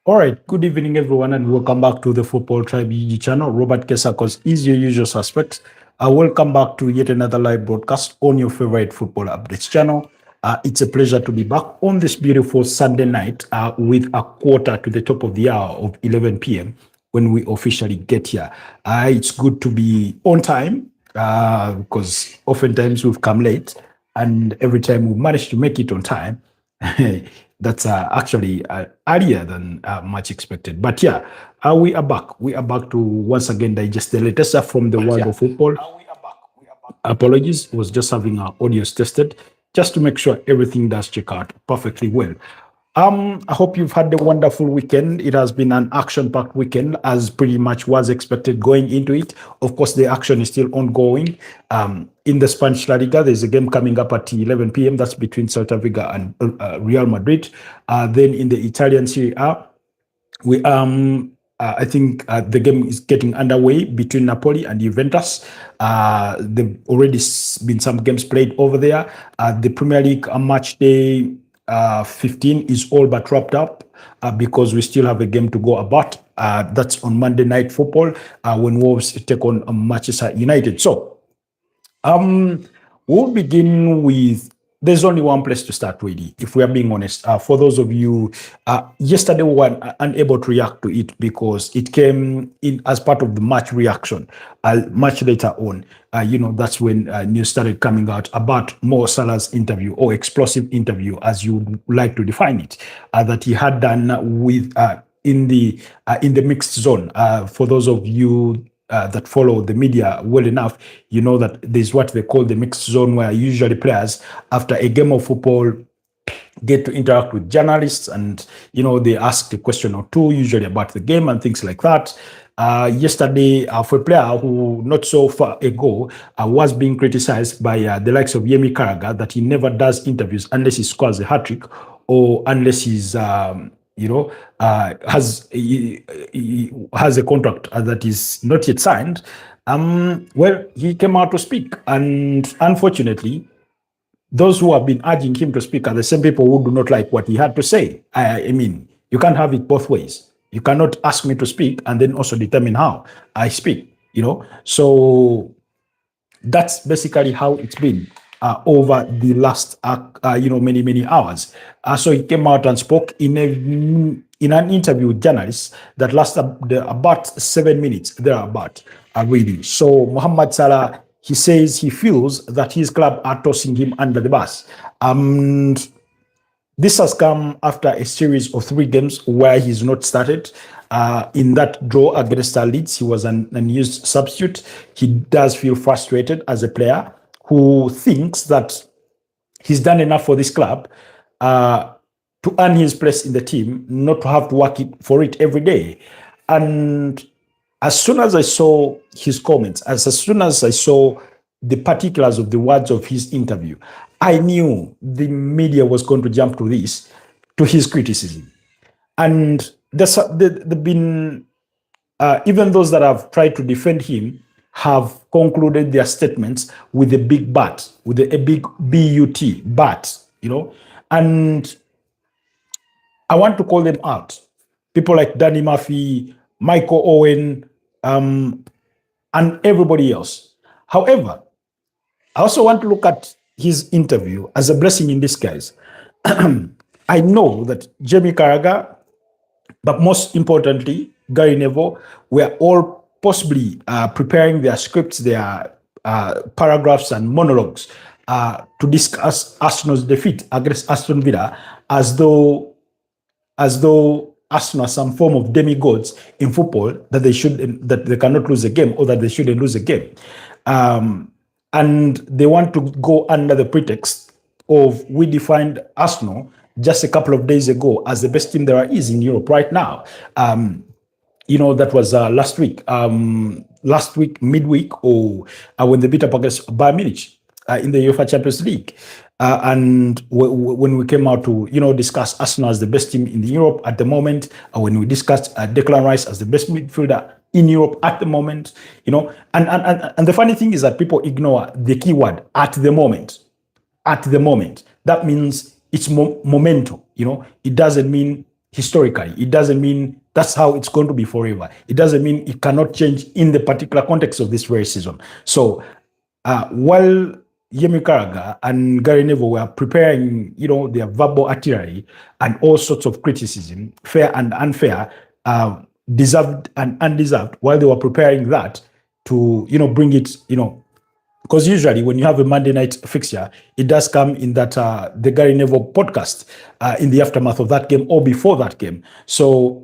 All right, good evening, everyone, and welcome back to the Football Tribe UG channel. Robert Kesakos is your usual suspect. Welcome back to yet another live broadcast on your favorite football updates channel. It's a pleasure to be back on this beautiful Sunday night with a quarter to the top of the hour of 11 p.m. when we officially get here. It's good to be on time because oftentimes we've come late, and every time we manage to make it on time, that's actually earlier than much expected. But yeah, we are back. We are back to once again digest the latest stuff from the world of football. Apologies, was just having our audios tested just to make sure everything does check out perfectly well. I hope you've had a wonderful weekend. It has been an action-packed weekend, as pretty much was expected going into it. Of course, the action is still ongoing. In the Spanish La Liga, there's a game coming up at 11 p.m. That's between Celta Vigo and Real Madrid. Then in the Italian Serie A, I think the game is getting underway between Napoli and Juventus. There've already been some games played over there. The Premier League match day 15 is all but wrapped up because we still have a game to go about. That's on Monday Night Football when Wolves take on Manchester United. So we'll begin with, there's only one place to start, really, if we are being honest. For those of you, yesterday we were unable to react to it because it came in as part of the match reaction. Much later on, that's when news started coming out about Mo Salah's interview, or explosive interview, as you would like to define it, that he had done with in the mixed zone. For those of you that follow the media well enough, you know that there's what they call the mixed zone, where usually players, after a game of football, get to interact with journalists, and they ask a question or two, usually about the game and things like that. Yesterday, for a player who not so far ago was being criticized by the likes of Yemi Karaga, that he never does interviews unless he scores a hat-trick, or unless he's he has a contract that is not yet signed. Well, he came out to speak, and unfortunately, those who have been urging him to speak are the same people who do not like what he had to say. I mean, you can't have it both ways. You cannot ask me to speak and then also determine how I speak. So that's basically how it's been over the last many hours. So he came out and spoke in an interview with journalists that lasted about 7 minutes thereabout, really. So Mohamed Salah, he says he feels that his club are tossing him under the bus. This has come after a series of 3 games where he's not started. In that draw against Leeds, he was an unused substitute. He does feel frustrated as a player who thinks that he's done enough for this club to earn his place in the team, not to have to work for it every day. And as soon as I saw his comments, as soon as I saw the particulars of the words of his interview, I knew the media was going to jump to his criticism. And there's been, even those that have tried to defend him have concluded their statements with a big but, with a big but, but, and I want to call them out. People like Danny Murphy, Michael Owen, and everybody else. However, I also want to look at his interview as a blessing in disguise. I know that Jamie Carragher, but most importantly, Gary Neville, were all possibly preparing their scripts, their paragraphs and monologues to discuss Arsenal's defeat against Aston Villa, as though Arsenal are some form of demigods in football, that they cannot lose a game, or that they shouldn't lose a game. And they want to go under the pretext of, we defined Arsenal just a couple of days ago as the best team there is in Europe right now. That was last week, midweek, or when they beat up against Bayern Munich in the UEFA Champions League. And when we came out to, discuss Arsenal as the best team in Europe at the moment, when we discussed Declan Rice as the best midfielder in Europe at the moment, and the funny thing is that people ignore the key word, at the moment. At the moment. That means it's momentum, it doesn't mean historically. It doesn't mean that's how it's going to be forever. It doesn't mean it cannot change in the particular context of this very season. So while Yemi Karaga and Gary Neville were preparing, their verbal artillery and all sorts of criticism, fair and unfair, deserved and undeserved, while they were preparing that to, bring it, because usually when you have a Monday night fixture, it does come in that the Gary Neville podcast in the aftermath of that game or before that game. So,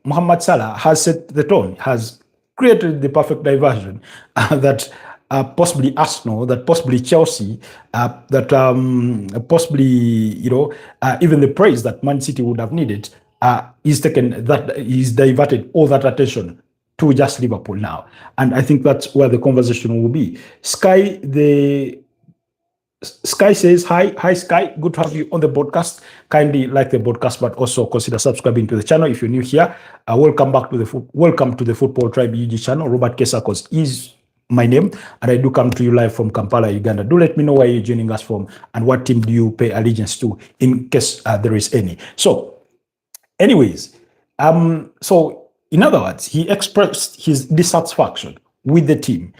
Mohamed Salah has set the tone, has created the perfect diversion that possibly Arsenal, that possibly Chelsea, that possibly, even the praise that Man City would have needed is diverted all that attention to just Liverpool now. And I think that's where the conversation will be. Sky says, hi Sky, good to have you on the podcast. Kindly like the podcast, but also consider subscribing to the channel if you're new here. Welcome to the Football Tribe UG channel. Robert Kesakos is my name, and I do come to you live from Kampala, Uganda. Do let me know where you're joining us from and what team do you pay allegiance to in case there is any. So, anyways, so in other words, he expressed his dissatisfaction with the team.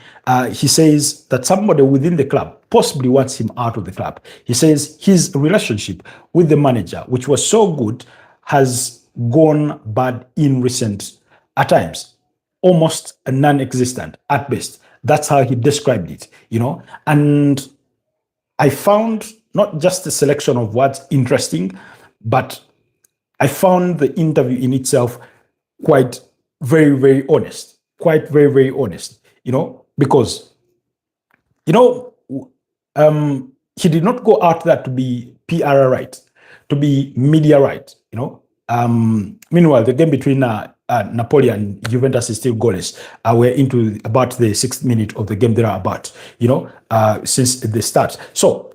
He says that somebody within the club possibly wants him out of the club. He says his relationship with the manager, which was so good, has gone bad in recent at times, almost non-existent at best. That's how he described it, and I found not just the selection of words interesting, but I found the interview in itself quite very, very honest, because, he did not go out there to be PR right, to be media right, Meanwhile, the game between Napoli and Juventus is still goalless. We're into about the 6th minute of the game thereabout, since the start. So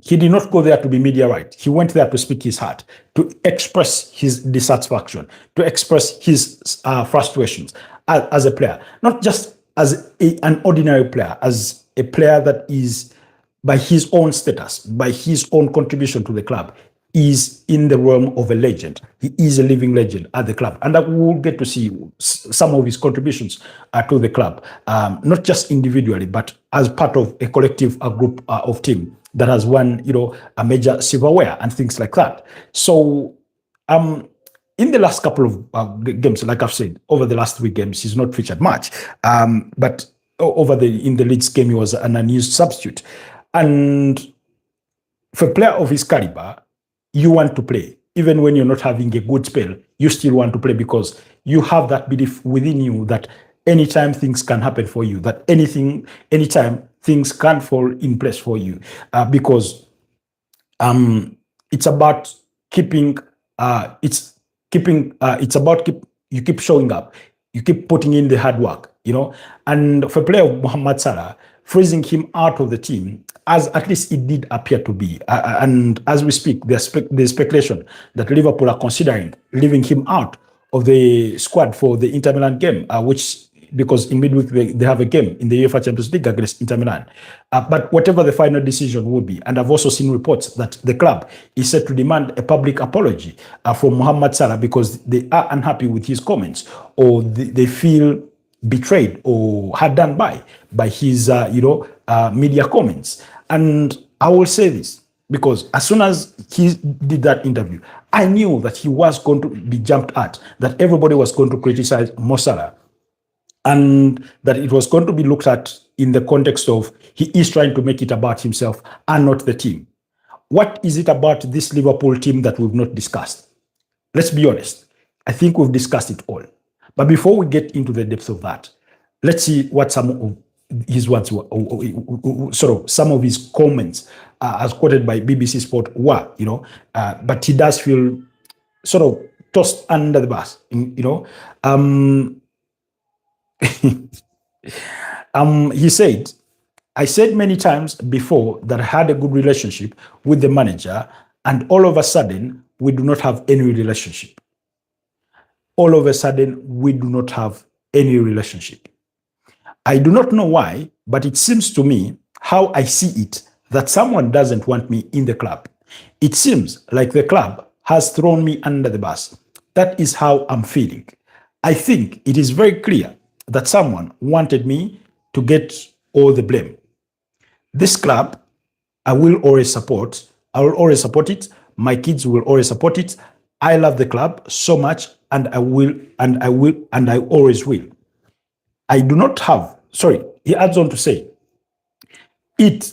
he did not go there to be media right. He went there to speak his heart, to express his dissatisfaction, to express his frustrations as a player, not just as an ordinary player, as a player that is, by his own status, by his own contribution to the club, is in the realm of a legend. He is a living legend at the club. And that we will get to see some of his contributions to the club, not just individually, but as part of a collective, a group of team that has won, a major silverware and things like that. So, in the last couple of games, like I've said, over the last 3 games, he's not featured much. But in the Leeds game, he was an unused substitute. And for a player of his caliber, you want to play. Even when you're not having a good spell, you still want to play because you have that belief within you that anytime things can happen for you, that anytime things can fall in place for you, because it's about keeping, you keep showing up, you keep putting in the hard work, and for a player of Mohamed Salah, freezing him out of the team, as at least it did appear to be. And as we speak, there's speculation that Liverpool are considering leaving him out of the squad for the Inter Milan game, because in midweek they have a game in the UEFA Champions League against Inter Milan. But whatever the final decision will be, and I've also seen reports that the club is set to demand a public apology from Mohamed Salah because they are unhappy with his comments, or they feel betrayed or had done by his media comments. And I will say this because as soon as he did that interview, I knew that he was going to be jumped at, that everybody was going to criticize Mo Salah, and that it was going to be looked at in the context of he is trying to make it about himself and not the team. What is it about this Liverpool team that we've not discussed? Let's be honest. I think we've discussed it all. But before we get into the depths of that, let's see what some of his words were, some of his comments, as quoted by BBC Sport, were, but he does feel sort of tossed under the bus, He said, I said many times before that I had a good relationship with the manager, and all of a sudden, we do not have any relationship. All of a sudden, we do not have any relationship. I do not know why, but it seems to me, how I see it, that someone doesn't want me in the club. It seems like the club has thrown me under the bus. That is how I'm feeling. I think it is very clear that someone wanted me to get all the blame. This club, I will always support. I will always support it. My kids will always support it. I love the club so much, and I will, and I will, and I always will. I do not have, sorry, he adds on to say, it,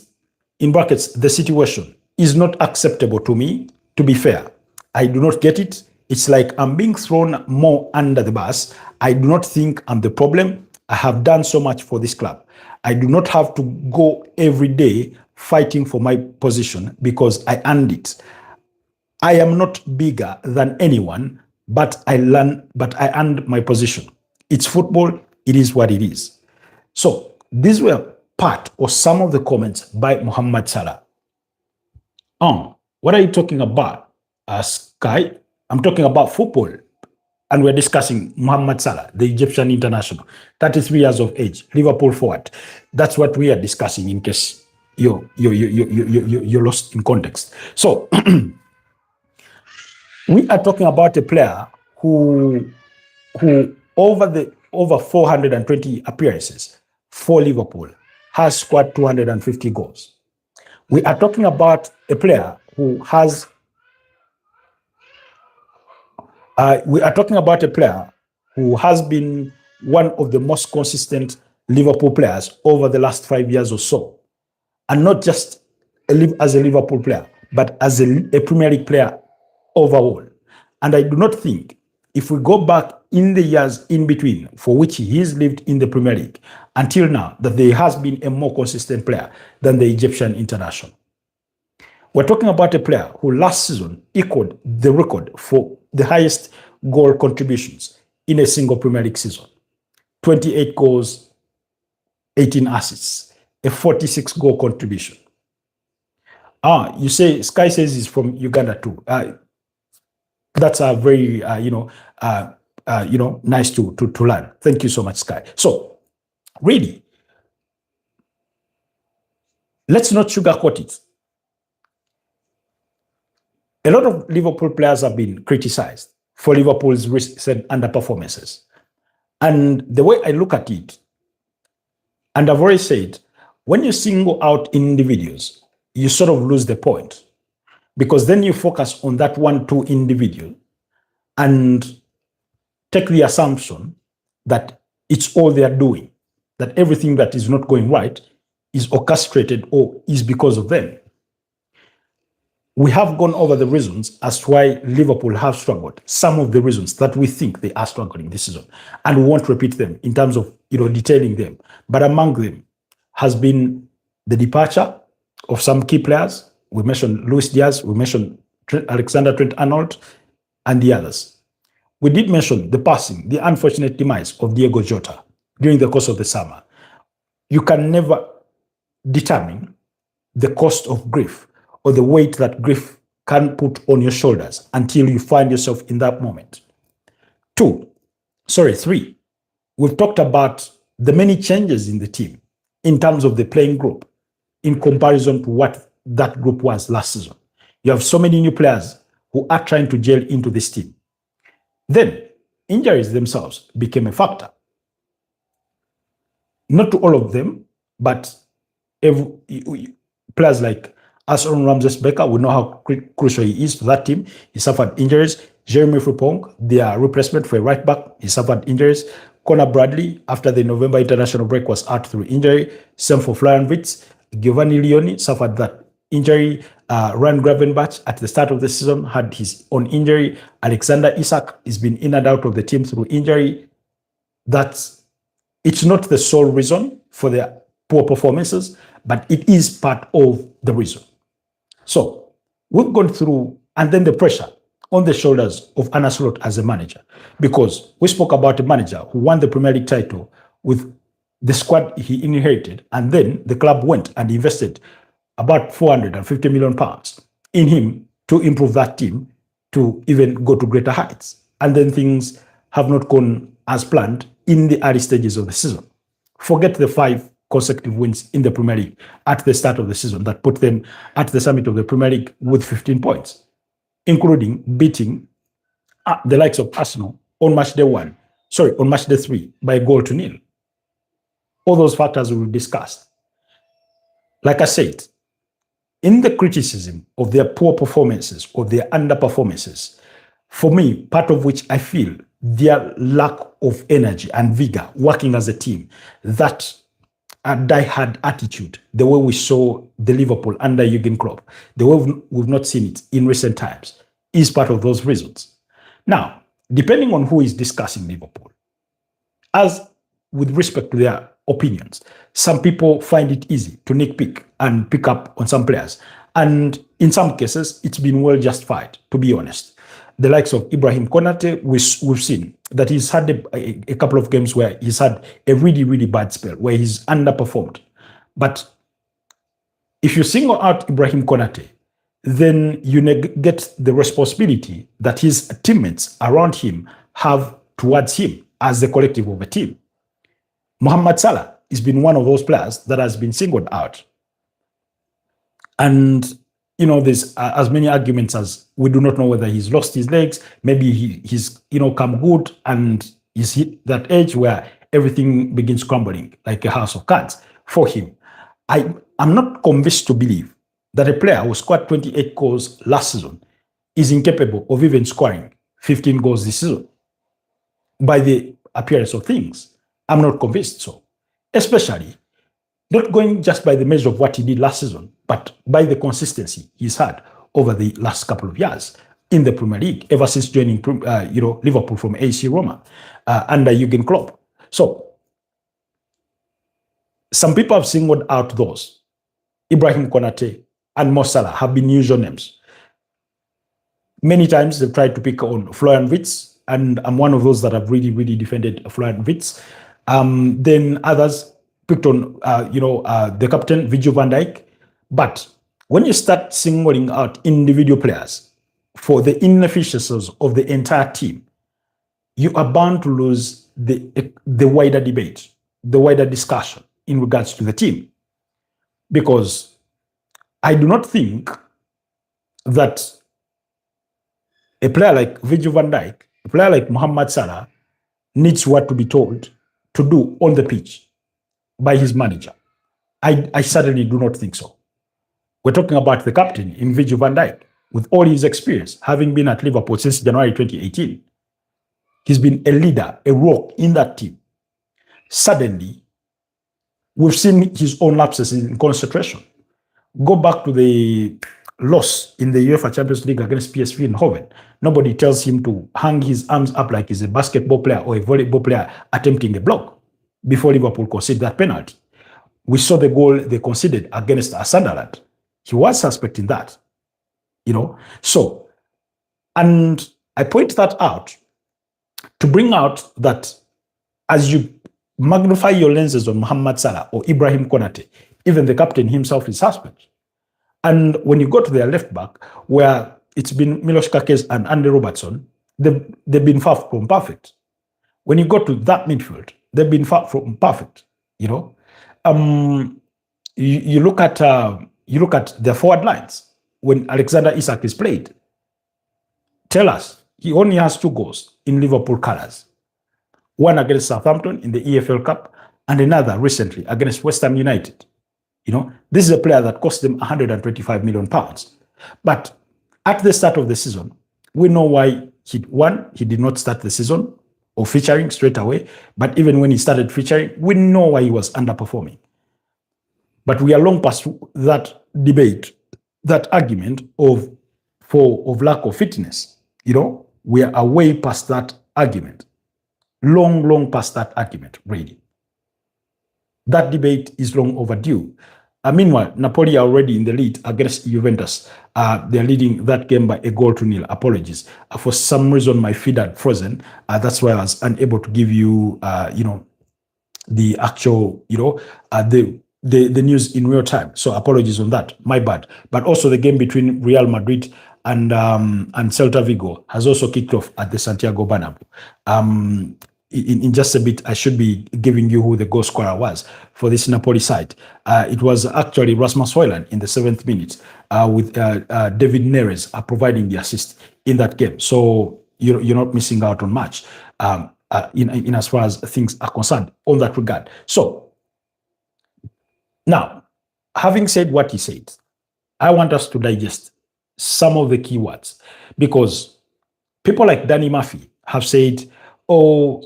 in brackets, the situation is not acceptable to me, to be fair. I do not get it. It's like I'm being thrown more under the bus. I do not think I'm the problem. I have done so much for this club. I do not have to go every day fighting for my position because I earned it. I am not bigger than anyone, but I earned my position. It's football. It is what it is. So these were part or some of the comments by Mohamed Salah. What are you talking about, Sky? I'm talking about football. And we're discussing Mohamed Salah, the Egyptian international, 33 years of age, Liverpool forward. That's what we are discussing in case you're lost in context. So we are talking about a player who over 420 appearances for Liverpool has scored 250 goals. We are talking about a player who has been one of the most consistent Liverpool players over the last 5 years or so. And not just as a Liverpool player, but as a Premier League player overall. And I do not think, if we go back in the years in between for which he has lived in the Premier League until now, that there has been a more consistent player than the Egyptian international. We're talking about a player who last season equaled the record for the highest goal contributions in a single Premier League season. 28 goals, 18 assists, a 46 goal contribution. You say, Sky says he's from Uganda too. That's a very, nice to learn. Thank you so much, Sky. So, really, let's not sugarcoat it. A lot of Liverpool players have been criticized for Liverpool's recent underperformances. And the way I look at it, and I've already said, when you single out individuals, you sort of lose the point. Because then you focus on that 1-2 individual and take the assumption that it's all they are doing, that everything that is not going right is orchestrated or is because of them. We have gone over the reasons as to why Liverpool have struggled, some of the reasons that we think they are struggling this season, and we won't repeat them in terms of detailing them. But among them has been the departure of some key players. We mentioned Luis Diaz, we mentioned Alexander Trent-Arnold, and the others. We did mention the passing, the unfortunate demise of Diego Jota during the course of the summer. You can never determine the cost of grief or the weight that grief can put on your shoulders until you find yourself in that moment. 3, we've talked about the many changes in the team in terms of the playing group in comparison to what that group was last season. You have so many new players who are trying to gel into this team. Then, injuries themselves became a factor. Not to all of them, but players like Aaron Ramsey-Becker, we know how crucial he is to that team. He suffered injuries. Jeremy Frimpong, their replacement for a right back, he suffered injuries. Conor Bradley, after the November international break, was out through injury. Same for Florian Wirtz. Giovanni Leoni suffered that injury. Ryan Gravenberch at the start of the season had his own injury. Alexander Isak has been in and out of the team through injury. It's not the sole reason for their poor performances, but it is part of the reason. So we've gone through, and then the pressure on the shoulders of Arne Slot as a manager, because we spoke about a manager who won the Premier League title with the squad he inherited, and then the club went and invested about £450 million in him to improve that team to even go to greater heights. And then things have not gone as planned in the early stages of the season. Forget the 5 consecutive wins in the Premier League at the start of the season that put them at the summit of the Premier League with 15 points. including beating the likes of Arsenal on match day 1, on match day 3 by a goal to nil. All those factors we discussed. Like I said, in the criticism of their poor performances or their underperformances, for me, part of which I feel their lack of energy and vigor working as a team, that die-hard attitude, the way we saw the Liverpool under Jurgen Klopp, the way we've not seen it in recent times, is part of those reasons. Now, depending on who is discussing Liverpool, as with respect to their opinions, some people find it easy to nitpick and pick up on some players. And in some cases, it's been well justified, to be honest. The likes of Ibrahim Konate, we've seen that he's had a couple of games where he's had a really, really bad spell, where he's underperformed. But if you single out Ibrahim Konate, then you get the responsibility that his teammates around him have towards him as the collective of a team. Mohamed Salah has been one of those players that has been singled out. And, there's as many arguments as we do not know whether he's lost his legs, maybe he's come good and he's hit that age where everything begins crumbling like a house of cards for him. I'm not convinced to believe that a player who scored 28 goals last season is incapable of even scoring 15 goals this season. By the appearance of things, I'm not convinced so. Especially, not going just by the measure of what he did last season, but by the consistency he's had over the last couple of years in the Premier League, ever since joining Liverpool from AC Roma under Jurgen Klopp. So, some people have singled out those. Ibrahim Konate and Mo Salah have been usual names. Many times they've tried to pick on Florian Wirtz, and I'm one of those that have really, really defended Florian Wirtz. Then others picked on, the captain, Virgil van Dijk. But when you start singling out individual players for the inefficiencies of the entire team, you are bound to lose the wider debate, the wider discussion in regards to the team. Because I do not think that a player like Virgil van Dijk, a player like Mohamed Salah, needs what to be told to do on the pitch by his manager. I certainly do not think so. We're talking about the captain in Virgil van Dijk, with all his experience, having been at Liverpool since January 2018. He's been a leader, a rock in that team. Suddenly, we've seen his own lapses in concentration. Go back to the loss in the UEFA Champions League against PSV Eindhoven. Nobody tells him to hang his arms up like he's a basketball player or a volleyball player attempting a block before Liverpool conceded that penalty. We saw the goal they conceded against Sunderland. He was suspecting that, So, and I point that out to bring out that as you magnify your lenses on Mohamed Salah or Ibrahim Konate, even the captain himself is suspect. And when you go to their left back, where it's been Milos Kakes and Andy Robertson, they've been far from perfect. When you go to that midfield, they've been far from perfect. You look at the forward lines when Alexander Isak is played. Tell us, he only has 2 goals in Liverpool colours. One against Southampton in the EFL Cup, and another recently against West Ham United. This is a player that cost them £125 million. But at the start of the season, we know why he did not start the season or featuring straight away. But even when he started featuring, we know why he was underperforming. But we are long past that debate, that argument of lack of fitness. We are way past that argument. Long past that argument, really. That debate is long overdue. Meanwhile, Napoli are already in the lead against Juventus. They're leading that game by a goal to nil. Apologies. For some reason, my feed had frozen. That's why I was unable to give you, the actual, the news in real time. So apologies on that. My bad. But also the game between Real Madrid and Celta Vigo has also kicked off at the Santiago Bernabeu. in just a bit, I should be giving you who the goal scorer was for this Napoli side. It was actually Rasmus Højlund in the 7th minute, with David Neres providing the assist in that game. So you're not missing out on much in as far as things are concerned on that regard. So now, having said what he said, I want us to digest some of the keywords, because people like Danny Murphy have said, oh,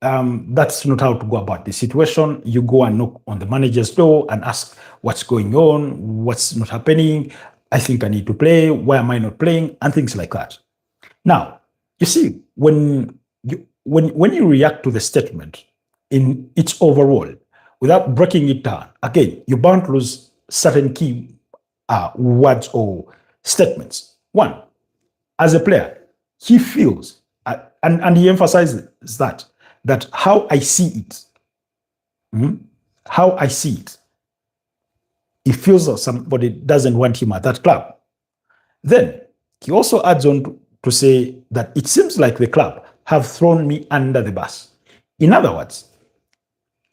that's not how to go about the situation. You go and knock on the manager's door and ask what's going on, what's not happening. I think I need to play. Why am I not playing? And things like that. Now, you see, when you react to the statement in its overall, without breaking it down, again, you're bound to lose certain key words or statements. One, as a player, he feels, and he emphasizes that how I see it, how I see it, he feels that somebody doesn't want him at that club. Then he also adds on to say that it seems like the club have thrown me under the bus. In other words,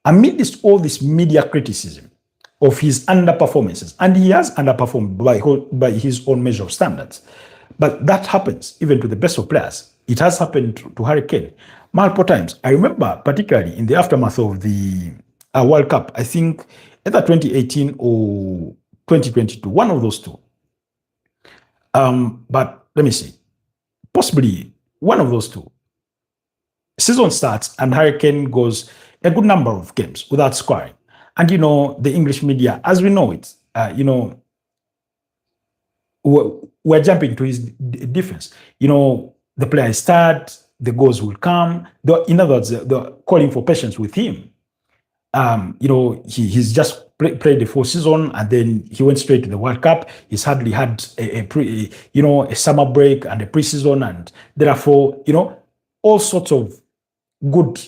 amidst all this media criticism of his underperformances, and he has underperformed by his own measure of standards, but that happens even to the best of players. It has happened to Harry Kane multiple times. I remember particularly in the aftermath of the World Cup, I think either 2018 or 2022, one of those two. But let me see, possibly one of those two. Season starts and Harry Kane goes a good number of games without scoring. And, the English media, as we know it, we're jumping to his defense. The player is tired, the goals will come. In other words, they're calling for patience with him. He's just played the full season and then he went straight to the World Cup. He's hardly had a summer break and a preseason, and therefore, all sorts of good,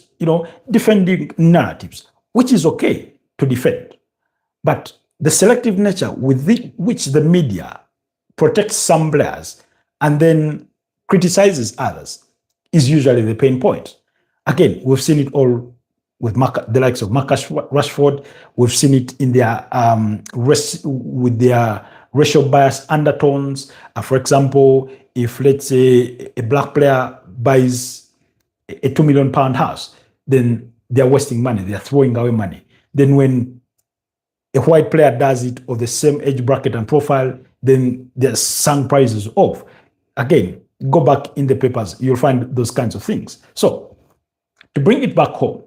defending narratives, which is okay to defend. But the selective nature with which the media protects some players and then criticizes others is usually the pain point. Again, we've seen it all with the likes of Marcus Rashford. We've seen it in their with their racial bias undertones. For example, if let's say a black player buys a £2 million house, then they're wasting money, they're throwing away money. Then when a white player does it of the same age bracket and profile, then they're sung prices off. Again, go back in the papers, you'll find those kinds of things. So, to bring it back home,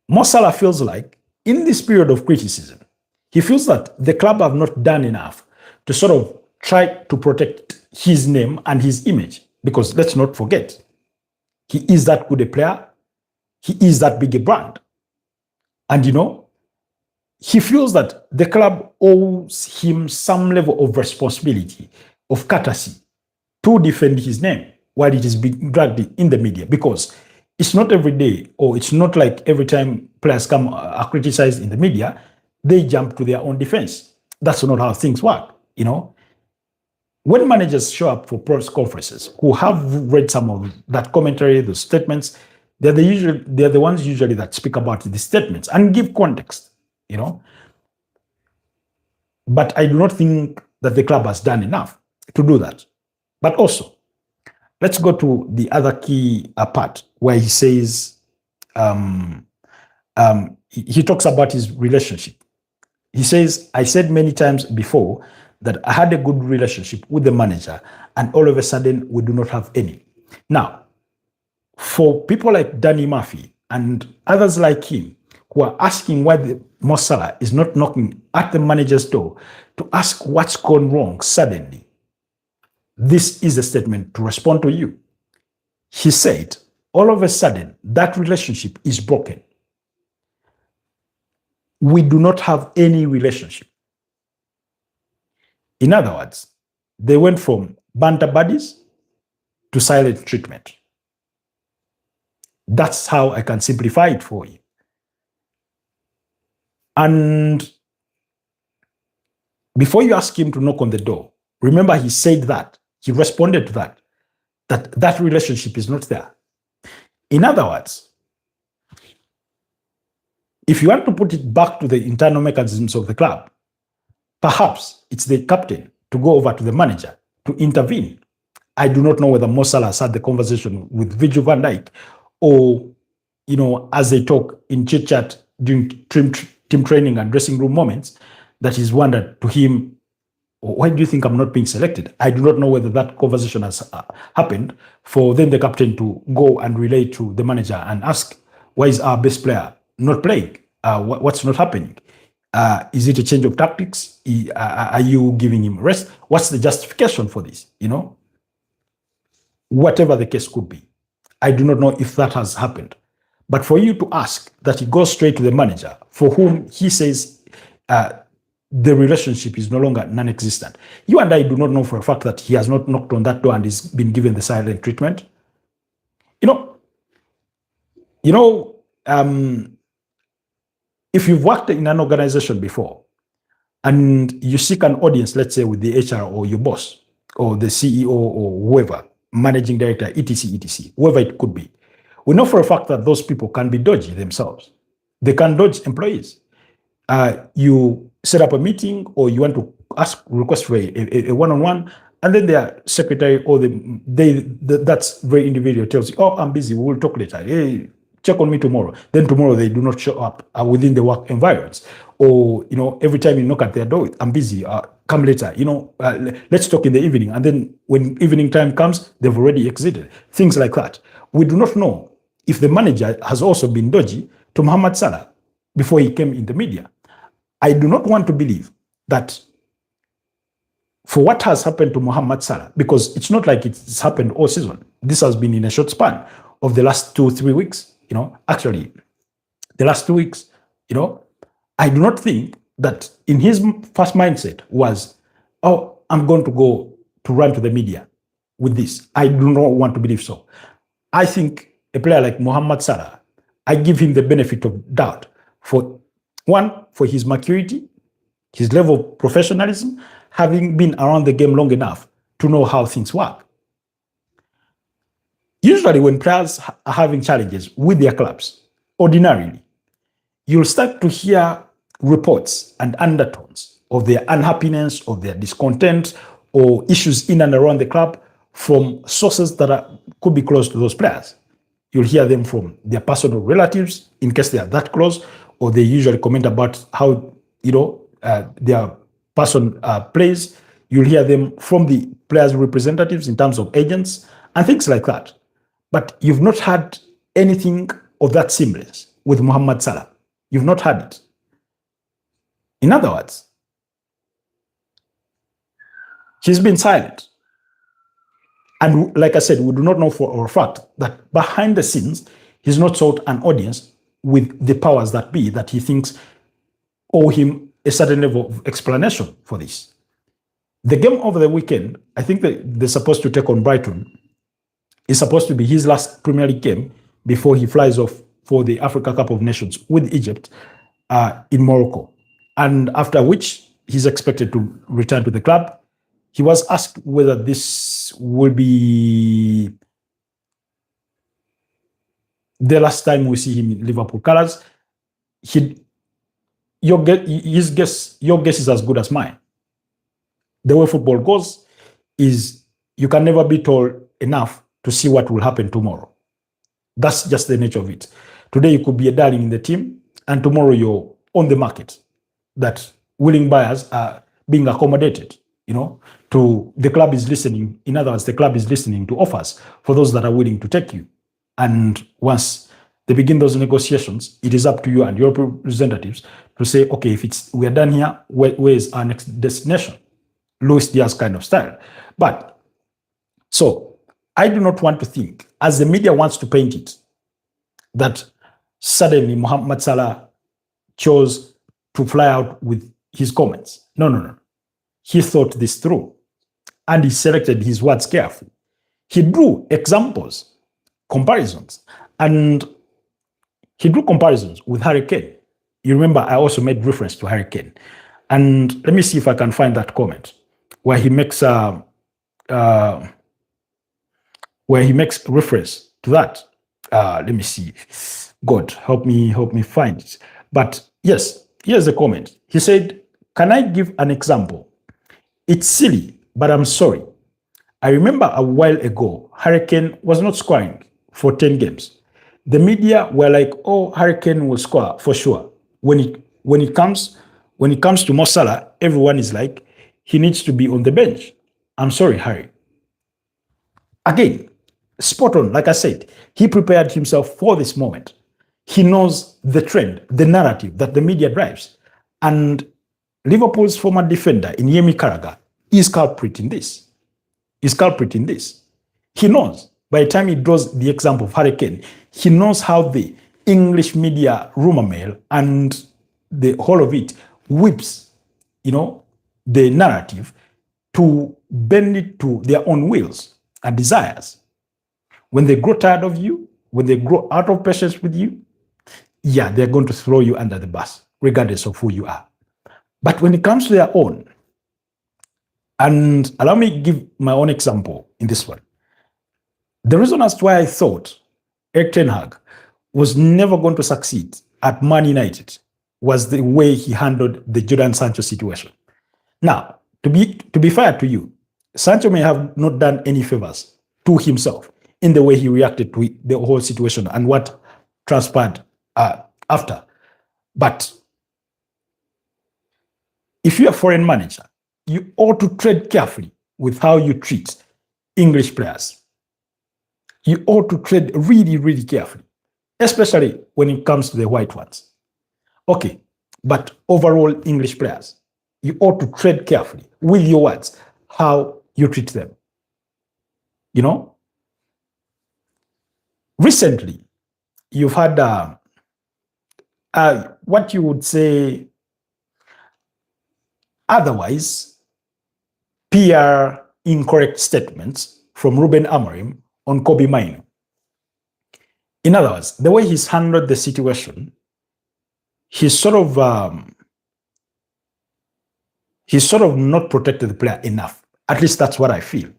Mo Salah feels like in this period of criticism, he feels that the club have not done enough to sort of try to protect his name and his image. Because let's not forget, he is that good a player, he is that big a brand. And he feels that the club owes him some level of responsibility, of courtesy, to defend his name while it is being dragged in the media. Because it's not every day, or it's not like every time players are criticized in the media, they jump to their own defense. That's not how things work, When managers show up for press conferences who have read some of that commentary, those statements, they're the ones usually that speak about the statements and give context. But I do not think that the club has done enough to do that. But also, let's go to the other key part where he says, he talks about his relationship. He says, I said many times before that I had a good relationship with the manager, and all of a sudden we do not have any. Now, for people like Danny Murphy and others like him who are asking why Mo Salah is not knocking at the manager's door to ask what's gone wrong suddenly, this is a statement to respond to you. He said, all of a sudden, that relationship is broken. We do not have any relationship. In other words, they went from banter buddies to silent treatment. That's how I can simplify it for you. And before you ask him to knock on the door, remember he said that, he responded to that relationship is not there. In other words, if you want to put it back to the internal mechanisms of the club, perhaps it's the captain to go over to the manager to intervene. I do not know whether Mo Salah has had the conversation with Virgil van Dijk, or, as they talk in chit chat during team training and dressing room moments, that he's wondered to him, why do you think I'm not being selected? I do not know whether that conversation has happened for then the captain to go and relay to the manager and ask, why is our best player not playing? What's not happening? Is it a change of tactics? Are you giving him rest? What's the justification for this? Whatever the case could be. I do not know if that has happened. But for you to ask that he goes straight to the manager, for whom he says the relationship is no longer non-existent. You and I do not know for a fact that he has not knocked on that door and is been given the silent treatment. If you've worked in an organization before and you seek an audience, let's say with the HR or your boss or the CEO or whoever, managing director, etc., whoever it could be, we know for a fact that those people can be dodgy themselves. They can dodge employees. You set up a meeting or you want to request for a one-on-one, and then their secretary or that's very individual tells you, oh, I'm busy, we will talk later. Hey, check on me tomorrow. Then tomorrow they do not show up within the work environment. Or, every time you knock at their door, I'm busy, come later, let's talk in the evening. And then when evening time comes, they've already exited. Things like that. We do not know if the manager has also been dodgy to Mohamed Salah before he came in the media. I do not want to believe that for what has happened to Mohamed Salah, because it's not like it's happened all season. This has been in a short span of the last 2-3 weeks. Actually, the last 2 weeks, I do not think that in his first mindset was, oh, I'm going to go to run to the media with this. I do not want to believe so. I think a player like Mohamed Salah, I give him the benefit of doubt for his maturity, his level of professionalism, having been around the game long enough to know how things work. Usually when players are having challenges with their clubs, ordinarily, you'll start to hear reports and undertones of their unhappiness, of their discontent, or issues in and around the club from sources that could be close to those players. You'll hear them from their personal relatives, in case they are that close, or they usually comment about how, their person plays. You'll hear them from the players' representatives in terms of agents and things like that. But you've not had anything of that semblance with Mohamed Salah. You've not had it. In other words, he's been silent. And like I said, we do not know for a fact that behind the scenes, he's not sought an audience with the powers that be that he thinks owe him a certain level of explanation for this. The game over the weekend, I think that they're supposed to take on Brighton. It's supposed to be his last Premier League game before he flies off for the Africa Cup of Nations with Egypt in Morocco. And after which he's expected to return to the club. He was asked whether this will be the last time we see him in Liverpool colours. Your guess is as good as mine. The way football goes is you can never be told enough to see what will happen tomorrow. That's just the nature of it. Today you could be a darling in the team, and tomorrow you're on the market. That willing buyers are being accommodated, to the club is listening. In other words, the club is listening to offers for those that are willing to take you. And once they begin those negotiations, it is up to you and your representatives to say, okay, if we are done here, where is our next destination? Luis Diaz kind of style. But so I do not want to think, as the media wants to paint it, that suddenly Mohamed Salah chose to fly out with his comments. No. He thought this through and he selected his words carefully. He drew examples, comparisons, and he drew comparisons with Harry Kane. You remember I also made reference to Harry Kane. And let me see if I can find that comment where he makes reference to that. Let me see. God, help me find it. But yes, here's the comment. He said, "Can I give an example? It's silly, but I'm sorry. I remember a while ago, Hurricane was not scoring for 10 games. The media were like, oh, Hurricane will score for sure. When it comes to Mo Salah, everyone is like, he needs to be on the bench. I'm sorry, Harry." Again, spot on. Like I said, he prepared himself for this moment. He knows the trend, the narrative that the media drives. And Liverpool's former defender, Yemi Carragher, is culprit in this. He knows. By the time he draws the example of Hurricane, he knows how the English media rumor mill and the whole of it whips, the narrative to bend it to their own wills and desires. When they grow tired of you, when they grow out of patience with you, yeah, they're going to throw you under the bus, regardless of who you are. But when it comes to their own, and allow me to give my own example in this one. The reason as to why I thought Erik ten Hag was never going to succeed at Man United was the way he handled the Jadon Sancho situation. Now, to be fair to you, Sancho may have not done any favors to himself in the way he reacted to the whole situation and what transpired after. But if you're a foreign manager, you ought to tread carefully with how you treat English players. You ought to tread really, really carefully, especially when it comes to the white ones. Okay, but overall English players, you ought to tread carefully with your words, how you treat them. Recently, you've had what you would say otherwise PR incorrect statements from Ruben Amorim on Kobbie Mainoo. In other words, the way he's handled the situation, he's sort of not protected the player enough. At least that's what I feel.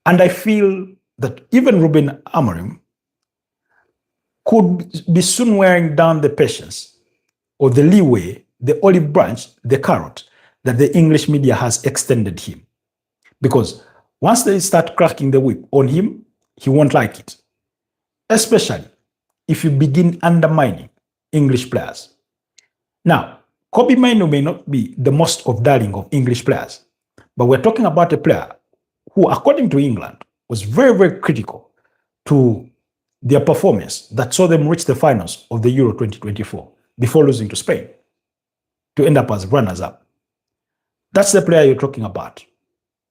And I feel that even Ruben Amorim could be soon wearing down the patience or the leeway, the olive branch, the carrot that the English media has extended him. Because once they start cracking the whip on him, he won't like it. Especially if you begin undermining English players. Now, Kobbie Mainoo may not be the most darling of English players, but we're talking about a player who, according to England, was very, very critical to their performance that saw them reach the finals of the Euro 2024 before losing to Spain to end up as runners-up. That's the player you're talking about.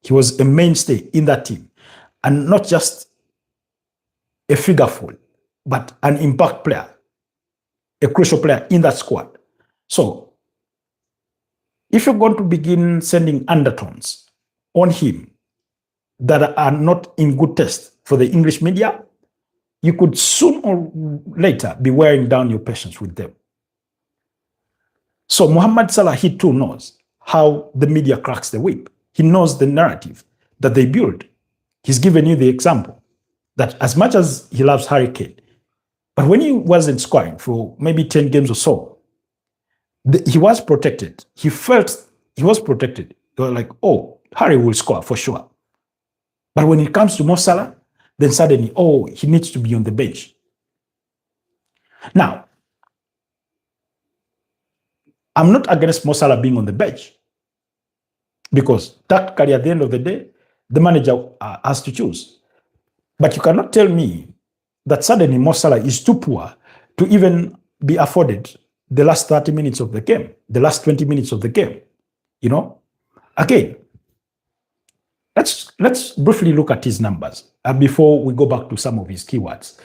He was a mainstay in that team, and not just a figureful, but an impact player, a crucial player in that squad. So, if you're going to begin sending undertones on him that are not in good taste for the English media, you could soon or later be wearing down your patience with them. So Mohamed Salah, he too knows how the media cracks the whip. He knows the narrative that they build. He's given you the example that as much as he loves Harry Kane, but when he wasn't scoring for maybe 10 games or so, he was protected. He felt he was protected. They were like, oh, Harry will score for sure. But when it comes to Mo Salah, then suddenly, oh, he needs to be on the bench. Now, I'm not against Mo Salah being on the bench because tactically, at the end of the day, the manager has to choose. But you cannot tell me that suddenly Mo Salah is too poor to even be afforded the last 30 minutes of the game, the last 20 minutes of the game. Again, let's briefly look at his numbers before we go back to some of his keywords.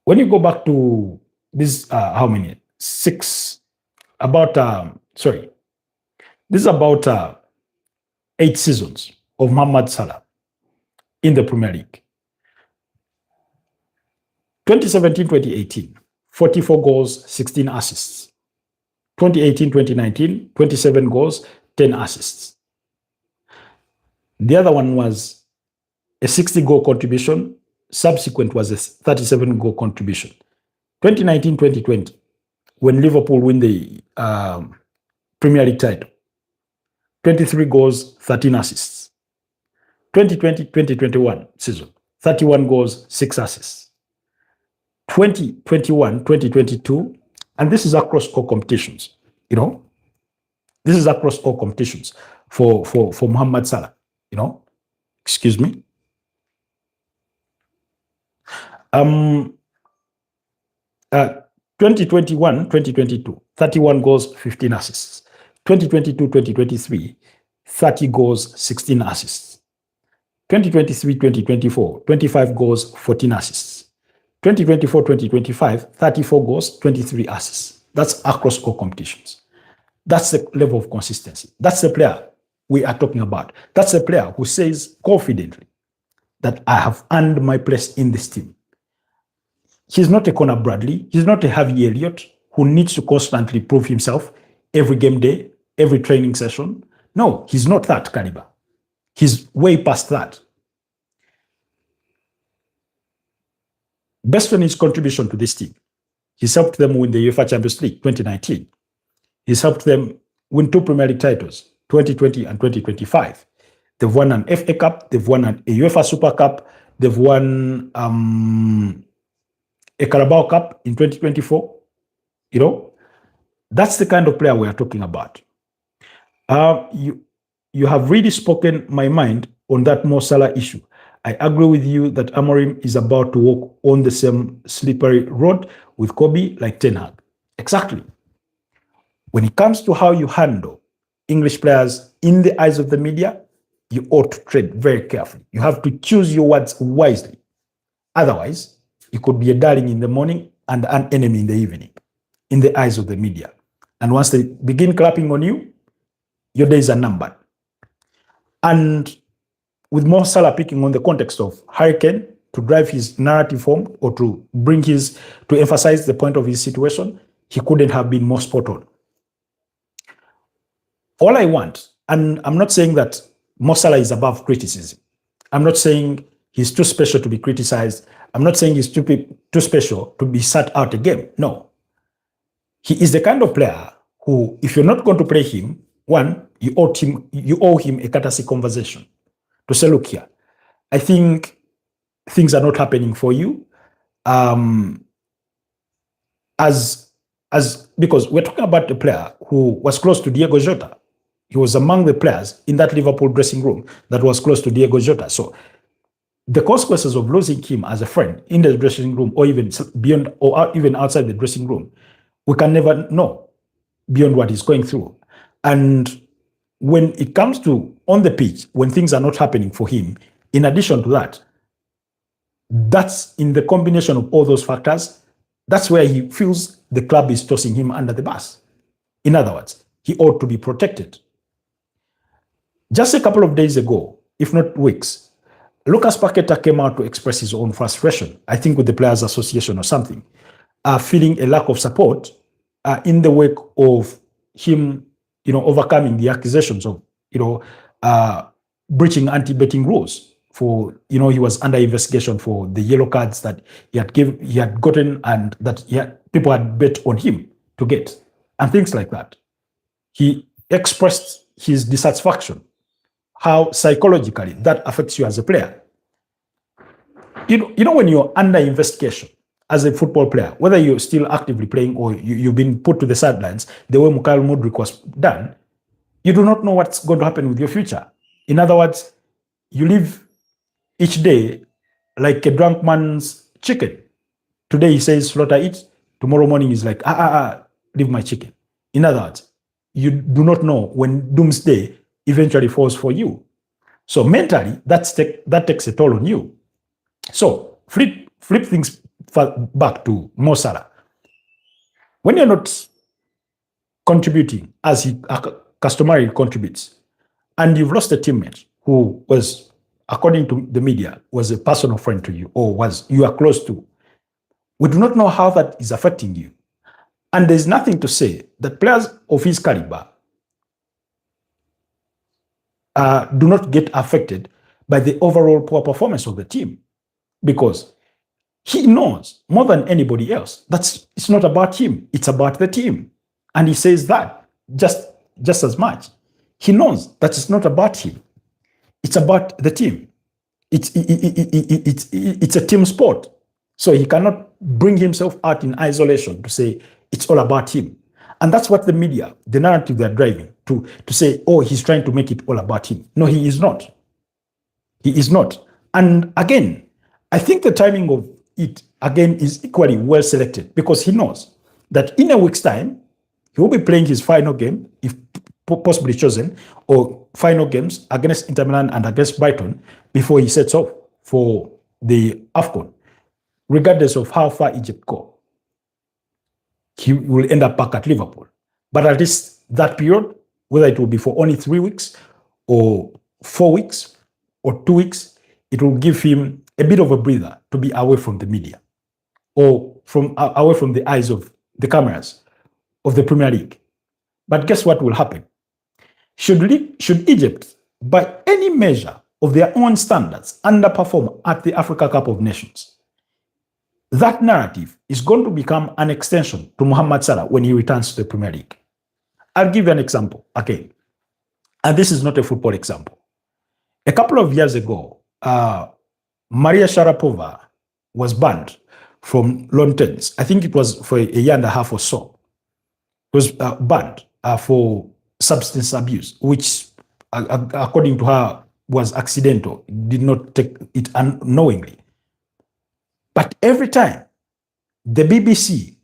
When you go back to this, how many? This is about 8 seasons of Mohamed Salah in the Premier League. 2017-2018, 44 goals, 16 assists. 2018-2019, 27 goals, 10 assists. The other one was a 60-goal contribution, subsequent was a 37 goal contribution. 2019-2020, when Liverpool win the Premier League title, 23 goals, 13 assists. 2020-2021 season, 31 goals, 6 assists. 2021-2022, and this is across all competitions, this is across all competitions for Mohamed Salah, excuse me. 2021-2022, 31 goals, 15 assists. 2022-2023, 30 goals, 16 assists. 2023-2024, 25 goals, 14 assists. 2024-2025, 34 goals, 23 assists. That's across all competitions. That's the level of consistency. That's the player we are talking about. That's the player who says confidently that I have earned my place in this team. He's not a Conor Bradley. He's not a Harvey Elliott who needs to constantly prove himself every game day, every training session. No, he's not that caliber. He's way past that. Based on his contribution to this team, he's helped them win the UEFA Champions League 2019. He's helped them win 2 Premier League titles, 2020 and 2025. They've won an FA Cup, they've won a UEFA Super Cup, they've won a Carabao Cup in 2024. That's the kind of player we are talking about. You have really spoken my mind on that Mo Salah issue. I agree with you that Amorim is about to walk on the same slippery road with Kobe like Ten Hag. Exactly. When it comes to how you handle English players in the eyes of the media, you ought to tread very carefully. You have to choose your words wisely. Otherwise, you could be a darling in the morning and an enemy in the evening, in the eyes of the media. And once they begin clapping on you, your days are numbered. And with Mo Salah picking on the context of Hurricane to drive his narrative home or to emphasize the point of his situation, he couldn't have been more spot on. All I want, and I'm not saying that Mo Salah is above criticism. I'm not saying he's too special to be criticized. I'm not saying he's too special to be sat out a game. No. He is the kind of player who, if you're not going to play him, one, you owe him a courtesy conversation to say, look here, I think things are not happening for you. Because we're talking about a player who was close to Diego Jota. He was among the players in that Liverpool dressing room that was close to Diego Jota. So the consequences of losing him as a friend in the dressing room or even beyond or even outside the dressing room, we can never know beyond what he's going through. And when it comes to on the pitch, when things are not happening for him, in addition to that, that's in the combination of all those factors, that's where he feels the club is tossing him under the bus. In other words, he ought to be protected. Just a couple of days ago, if not weeks, Lucas Paqueta came out to express his own frustration, I think with the Players Association or something, feeling a lack of support in the wake of him, overcoming the accusations of, breaching anti-betting rules. For he was under investigation for the yellow cards that he had gotten and that people had bet on him to get and things like that. He expressed his dissatisfaction, how psychologically that affects you as a player. When you're under investigation as a football player, whether you're still actively playing or you've been put to the sidelines, the way Mikhail Mudryk was done, you do not know what's going to happen with your future. In other words, you live each day like a drunk man's chicken. Today he says, slaughter it. Tomorrow morning he's like, leave my chicken. In other words, you do not know when doomsday eventually falls for you. So mentally, that takes a toll on you. So flip things back to Mo Salah. When you're not contributing as he customarily contributes, and you've lost a teammate who was, according to the media, was a personal friend to you or you are close to, we do not know how that is affecting you. And there's nothing to say that players of his caliber do not get affected by the overall poor performance of the team. because he knows more than anybody else that it's not about him, it's about the team. And he says that just as much. He knows that it's not about him, it's about the team. It's a team sport. So he cannot bring himself out in isolation to say it's all about him. And that's what the media, the narrative they're driving to say, oh, he's trying to make it all about him. No, he is not. He is not. And again, I think the timing of it, again, is equally well selected because he knows that in a week's time, he will be playing his final game, if possibly chosen, or final games against Inter Milan and against Brighton before he sets off for the AFCON, regardless of how far Egypt go. He will end up back at Liverpool. But at least that period, whether it will be for only 3 weeks or 4 weeks or 2 weeks, it will give him a bit of a breather to be away from the media or away from the eyes of the cameras of the Premier League. But guess what will happen? Should Egypt, by any measure of their own standards, underperform at the Africa Cup of Nations, that narrative is going to become an extension to Mohamed Salah when he returns to the Premier League. I'll give you an example again. And this is not a football example. A couple of years ago, Maria Sharapova was banned from lawn tennis. I think it was for a year and a half or so. It was banned for substance abuse, which, according to her, was accidental, did not take it unknowingly. But every time the BBC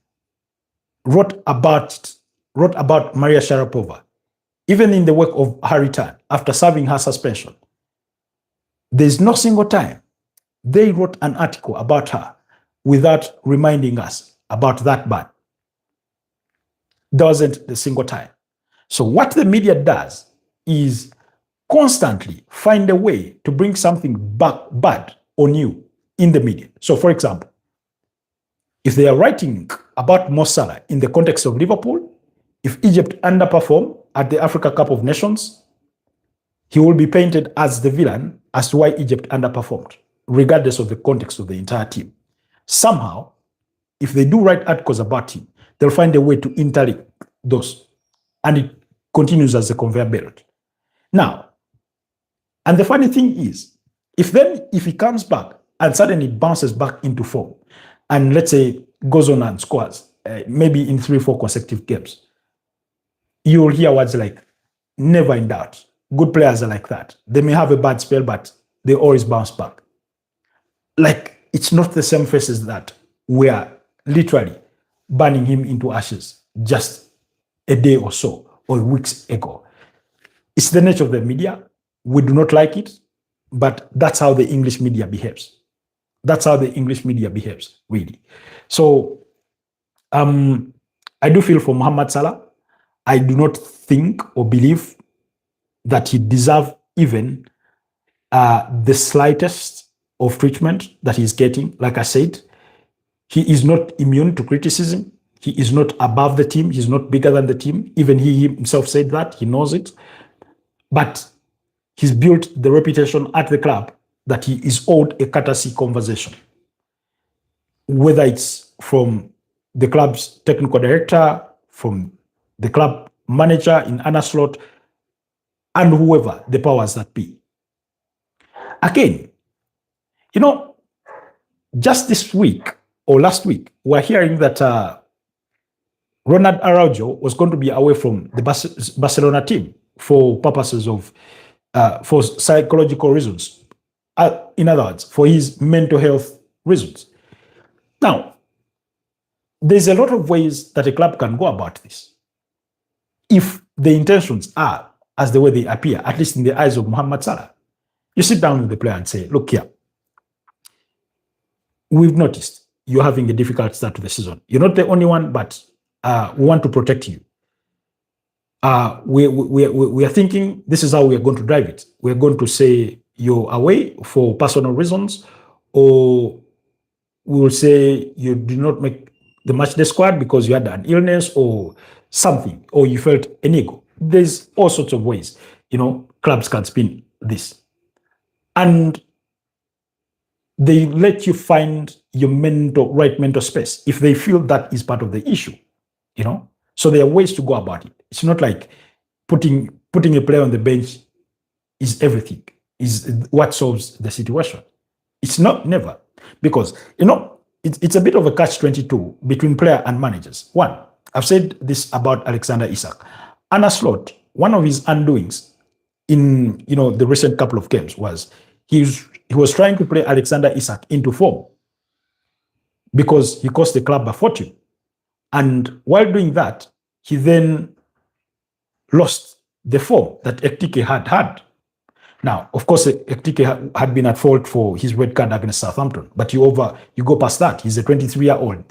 wrote about Maria Sharapova, even in the wake of her return after serving her suspension, there's no single time they wrote an article about her without reminding us about that ban. There wasn't a single time. So what the media does is constantly find a way to bring something bad or new in the media. So for example, if they are writing about Mo Salah in the context of Liverpool, if Egypt underperform at the Africa Cup of Nations, he will be painted as the villain as to why Egypt underperformed, regardless of the context of the entire team. Somehow, if they do write articles about him, they'll find a way to interlink those. And it continues as a conveyor belt. Now, and the funny thing is, if he comes back and suddenly bounces back into form, and let's say goes on and scores, maybe in 3 or 4 consecutive games, you will hear words like, never in doubt. Good players are like that. They may have a bad spell, but they always bounce back. Like, it's not the same faces that were literally burning him into ashes just a day or so, or weeks ago. It's the nature of the media. We do not like it, but that's how the English media behaves. That's how the English media behaves, really. So I do feel for Mohamed Salah. I do not think or believe that he deserves even the slightest of treatment that he's getting. Like I said, he is not immune to criticism. He is not above the team. He's not bigger than the team. Even he himself said that. He knows it. But he's built the reputation at the club that he is owed a courtesy conversation. Whether it's from the club's technical director, from the club manager in Anna Slot, and whoever the powers that be. Again, just this week or last week, we're hearing that Ronald Araujo was going to be away from the Barcelona team for purposes of, for psychological reasons. In other words, for his mental health reasons. Now, there's a lot of ways that a club can go about this. If the intentions are as the way they appear, at least in the eyes of Mohamed Salah, you sit down with the player and say, look here, we've noticed you're having a difficult start to the season. You're not the only one, but we want to protect you. We are thinking this is how we are going to drive it. We're going to say you're away for personal reasons, or we will say you did not make the matchday squad because you had an illness or something, or you felt an ego. There's all sorts of ways, clubs can spin this. And they let you find your right mental space if they feel that is part of the issue, you know. So there are ways to go about it. It's not like putting a player on the bench is everything, is what solves the situation. It's not, never, because it's a bit of a catch-22 between player and managers. One, I've said this about Alexander Isak. Anna Slot, one of his undoings in the recent couple of games was he was trying to play Alexander Isak into form because he cost the club a fortune. And while doing that, he then lost the form that Ekitike had. Now, of course, Ekitike had been at fault for his red card against Southampton, but you go past that. He's a 23-year-old,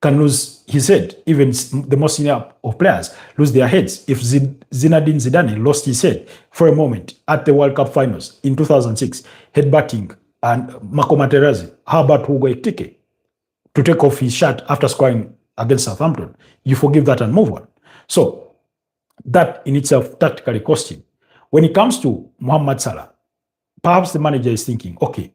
can lose his head. Even the most senior of players lose their heads. If Zinedine Zidane lost his head for a moment at the World Cup finals in 2006, headbutting and Marco Materazzi, how about Hugo Ekitike to take off his shirt after scoring against Southampton? You forgive that and move on. So that in itself tactically cost him. When it comes to Mohamed Salah, perhaps the manager is thinking, okay,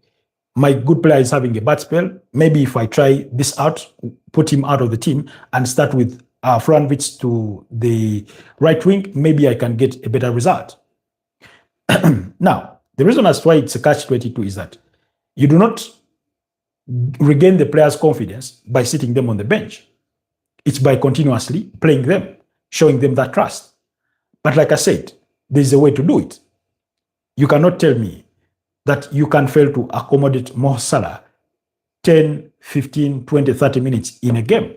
my good player is having a bad spell. Maybe if I try this out, put him out of the team and start with Franvich to the right wing, maybe I can get a better result. Now, the reason as to why it's a catch-22 is that you do not regain the players' confidence by sitting them on the bench. It's by continuously playing them, showing them that trust. But like I said, there's a way to do it. You cannot tell me that you can fail to accommodate Mo Salah 10, 15, 20, 30 minutes in a game.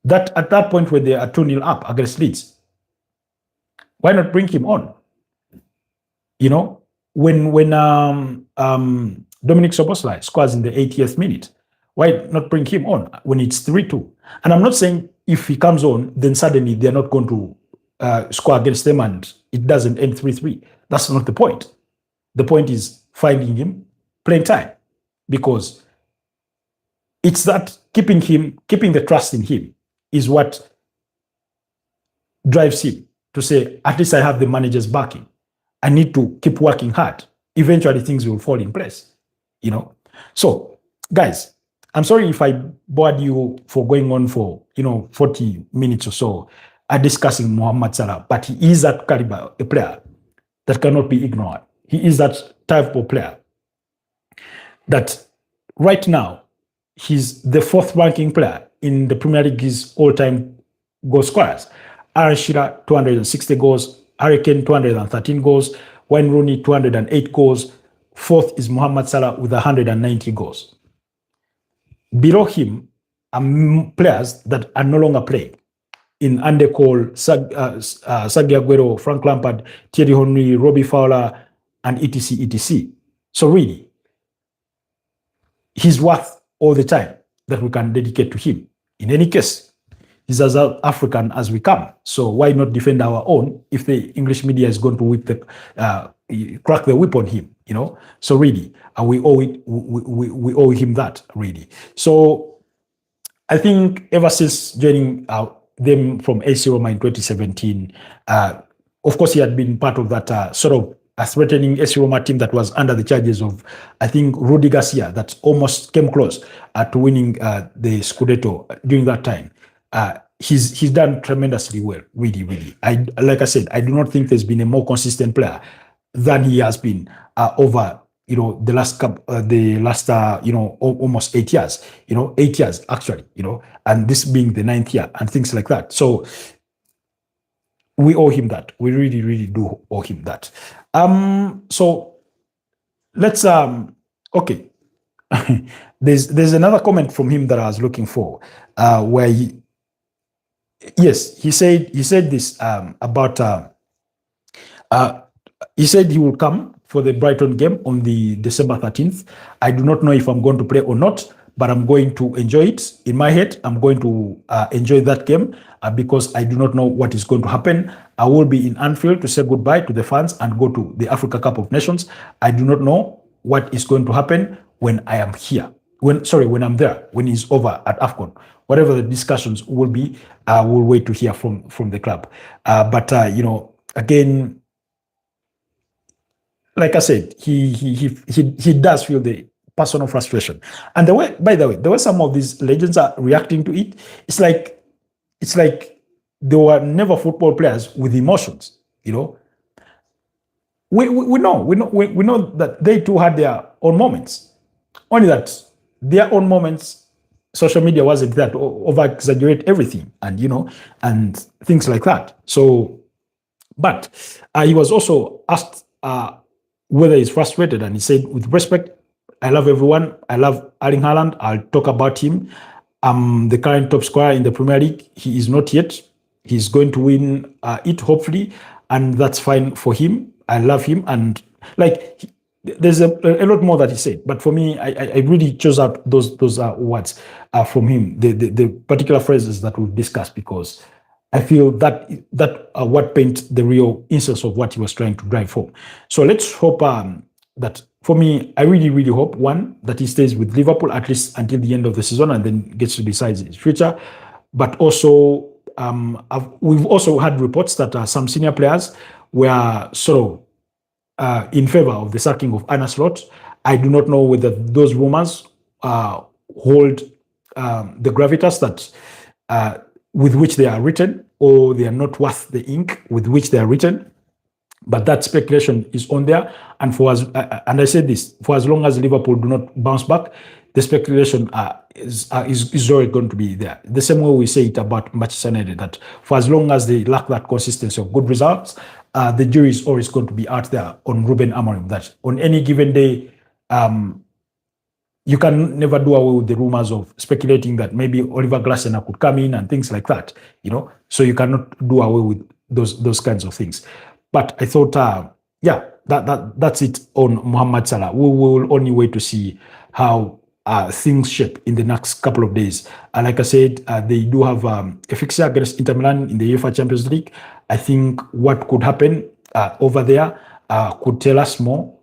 That at that point when they are 2-0 up against Leeds, why not bring him on? When Dominic Szoboszlai scores in the 80th minute, why not bring him on when it's 3-2? And I'm not saying if he comes on, then suddenly they're not going to score against them and it doesn't end 3-3. That's not the point. The point is finding him, playing time, because it's that keeping the trust in him is what drives him to say, at least I have the manager's backing. I need to keep working hard. Eventually things will fall in place, So, guys, I'm sorry if I bored you for going on for, 40 minutes or so discussing Mohamed Salah, but he is that caliber, a player that cannot be ignored. He is that type of player that right now he's the 4th ranking player in the Premier League's all-time goal scorers. Aaron Shearer, 260 goals. Harry Kane, 213 goals. Wayne Rooney, 208 goals. 4th is Mohamed Salah with 190 goals. Below him are players that are no longer playing. In Andy Cole, Sergio Aguero, Frank Lampard, Thierry Henry, Robbie Fowler, and etc. So really, he's worth all the time that we can dedicate to him. In any case, he's as African as we come. So why not defend our own if the English media is going to crack the whip on him? So really, we owe him that, really. So I think ever since joining them from AC Roma in 2017, of course he had been part of that sort of a threatening AC Roma team that was under the charges of, I think, Rudi Garcia, that almost came close to winning the Scudetto during that time. He's done tremendously well, really, really. Like I said, I do not think there's been a more consistent player than he has been over the last almost 8 years. 8 years actually. And this being the 9th year and things like that. So we owe him that. We really, really do owe him that. So let's okay. There's another comment from him that I was looking for, where he said this about he said he will come for the Brighton game on the December 13th. I do not know if I'm going to play or not, but I'm going to enjoy it. In my head, I'm going to enjoy that game because I do not know what is going to happen. I will be in Anfield to say goodbye to the fans and go to the Africa Cup of Nations. I do not know what is going to happen when I am here. When I'm there, when it's over at AFCON. Whatever the discussions will be, we'll wait to hear from the club. But again, like I said, he does feel the personal frustration. And the way, by the way, the way some of these legends are reacting to it, it's like they were never football players with emotions. You know, we know that they too had their own moments. Only that their own moments, social media wasn't there to over exaggerate everything, and and things like that. So, but he was also asked whether he's frustrated, and he said, with respect, I love everyone. I love Erling Haaland. I'll talk about him. The current top scorer in the Premier League. He is not yet. He's going to win it, hopefully, and that's fine for him. I love him, and there's a lot more that he said. But for me, I really chose out those words from him, the particular phrases that we've discussed, because I feel that what paint the real essence of what he was trying to drive home. So let's hope that, for me, I really, really hope, one, that he stays with Liverpool at least until the end of the season and then gets to decide his future. But also, we've also had reports that some senior players were sort of in favor of the sacking of Arne Slot. I do not know whether those rumors hold the gravitas that with which they are written, or they are not worth the ink with which they are written. But that speculation is on there, and and I said this, for as long as Liverpool do not bounce back, the speculation is already going to be there. The same way we say it about Manchester United, that for as long as they lack that consistency of good results, the jury is always going to be out there on Ruben Amorim. That on any given day, you can never do away with the rumors of speculating that maybe Oliver Glasner could come in and things like that. So you cannot do away with those kinds of things. But I thought, that's it on Mohamed Salah. We will only wait to see how things shape in the next couple of days. Like I said, they do have a fixture against Inter Milan in the UEFA Champions League. I think what could happen over there could tell us more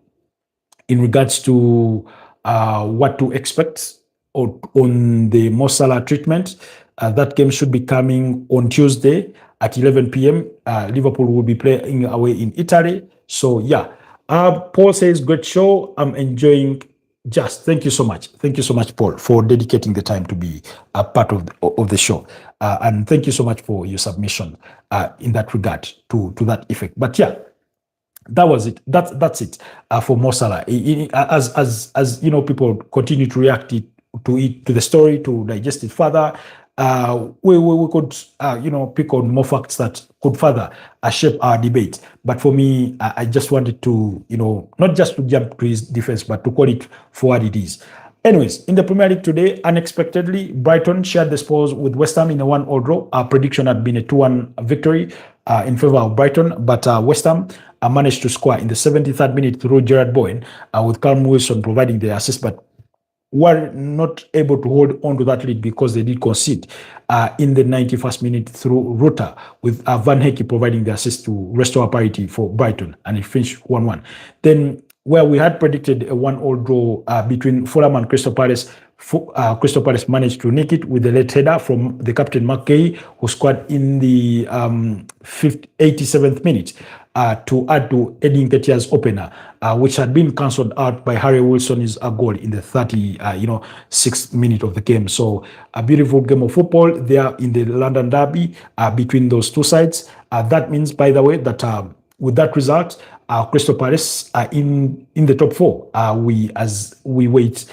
in regards to what to expect on the Mo Salah treatment. That game should be coming on Tuesday at 11 p.m. Liverpool will be playing away in Italy. So, yeah. Paul says, great show. I'm enjoying. Just thank you so much. Thank you so much, Paul, for dedicating the time to be a part of the show. And thank you so much for your submission in that regard, to that effect. But yeah, that was it. That's it for Mo Salah. As people continue to react to the story, to digest it further. We could pick on more facts that could further shape our debate. But for me, I just wanted to not just to jump to his defense, but to call it for what it is. Anyways, in the Premier League today, unexpectedly, Brighton shared the spoils with West Ham in a 1-1 draw. Our prediction had been a 2-1 victory in favor of Brighton, but West Ham managed to score in the 73rd minute through Gerard Bowen, with Callum Wilson providing the assist, but were not able to hold on to that lead because they did concede in the 91st minute through Rutter, with Van Hecke providing the assist to restore parity for Brighton, and it finished 1-1. Then, where we had predicted a 1-1 draw between Fulham and Crystal Palace, Crystal Palace managed to nick it with a late header from the captain Mark Gay, who scored in the 87th minute to add to Eddie Nketiah's opener, which had been cancelled out by Harry Wilson's goal in the 36th minute of the game. So a beautiful game of football there in the London Derby between those two sides. That means, by the way, that with that result, Crystal Palace are in the top four. As we wait.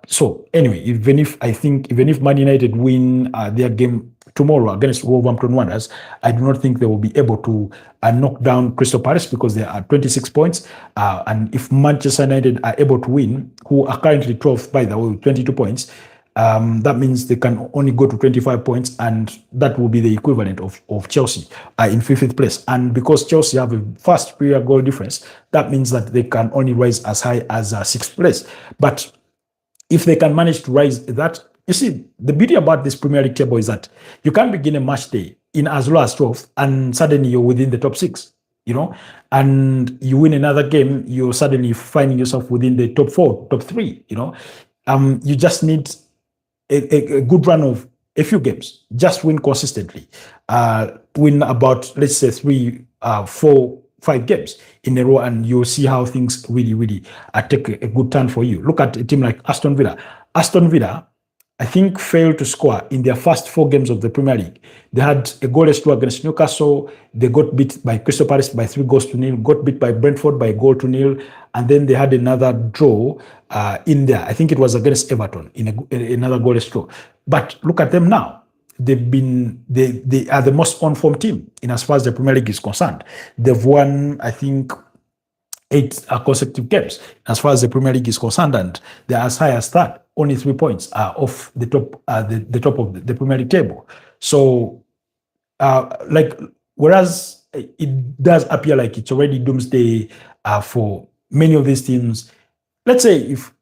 So anyway, even if Man United win their game tomorrow against Wolverhampton Wanderers, I do not think they will be able to knock down Crystal Palace, because they are 26 points. And if Manchester United are able to win, who are currently 12th, by the way, with 22 points, that means they can only go to 25 points, and that will be the equivalent of Chelsea in 5th place. And because Chelsea have a far superior goal difference, that means that they can only rise as high as 6th place. But if they can manage to rise that, you see, the beauty about this Premier League table is that you can begin a match day in as low as 12th, and suddenly you're within the top 6, and you win another game, you're suddenly finding yourself within the top 4, top 3, you just need a good run of a few games. Just win consistently. Win about, let's say, 3, 4 5 games in a row, and you'll see how things really take a good turn for you. Look at a team like Aston Villa. Aston Villa, I think, failed to score in their first 4 games of the Premier League. They had a goalless draw against Newcastle. They got beat by Crystal Palace by 3-0, got beat by Brentford by 1-0, and then they had another draw in there. I think it was against Everton in another goalless draw. But look at them now. They are the most on-form team in as far as the Premier League is concerned. They've won, I think, 8 consecutive games as far as the Premier League is concerned, and they're as high as third. Only 3 points off the top, the top of the Premier League table. So, whereas it does appear like it's already doomsday for many of these teams. Let's say, if,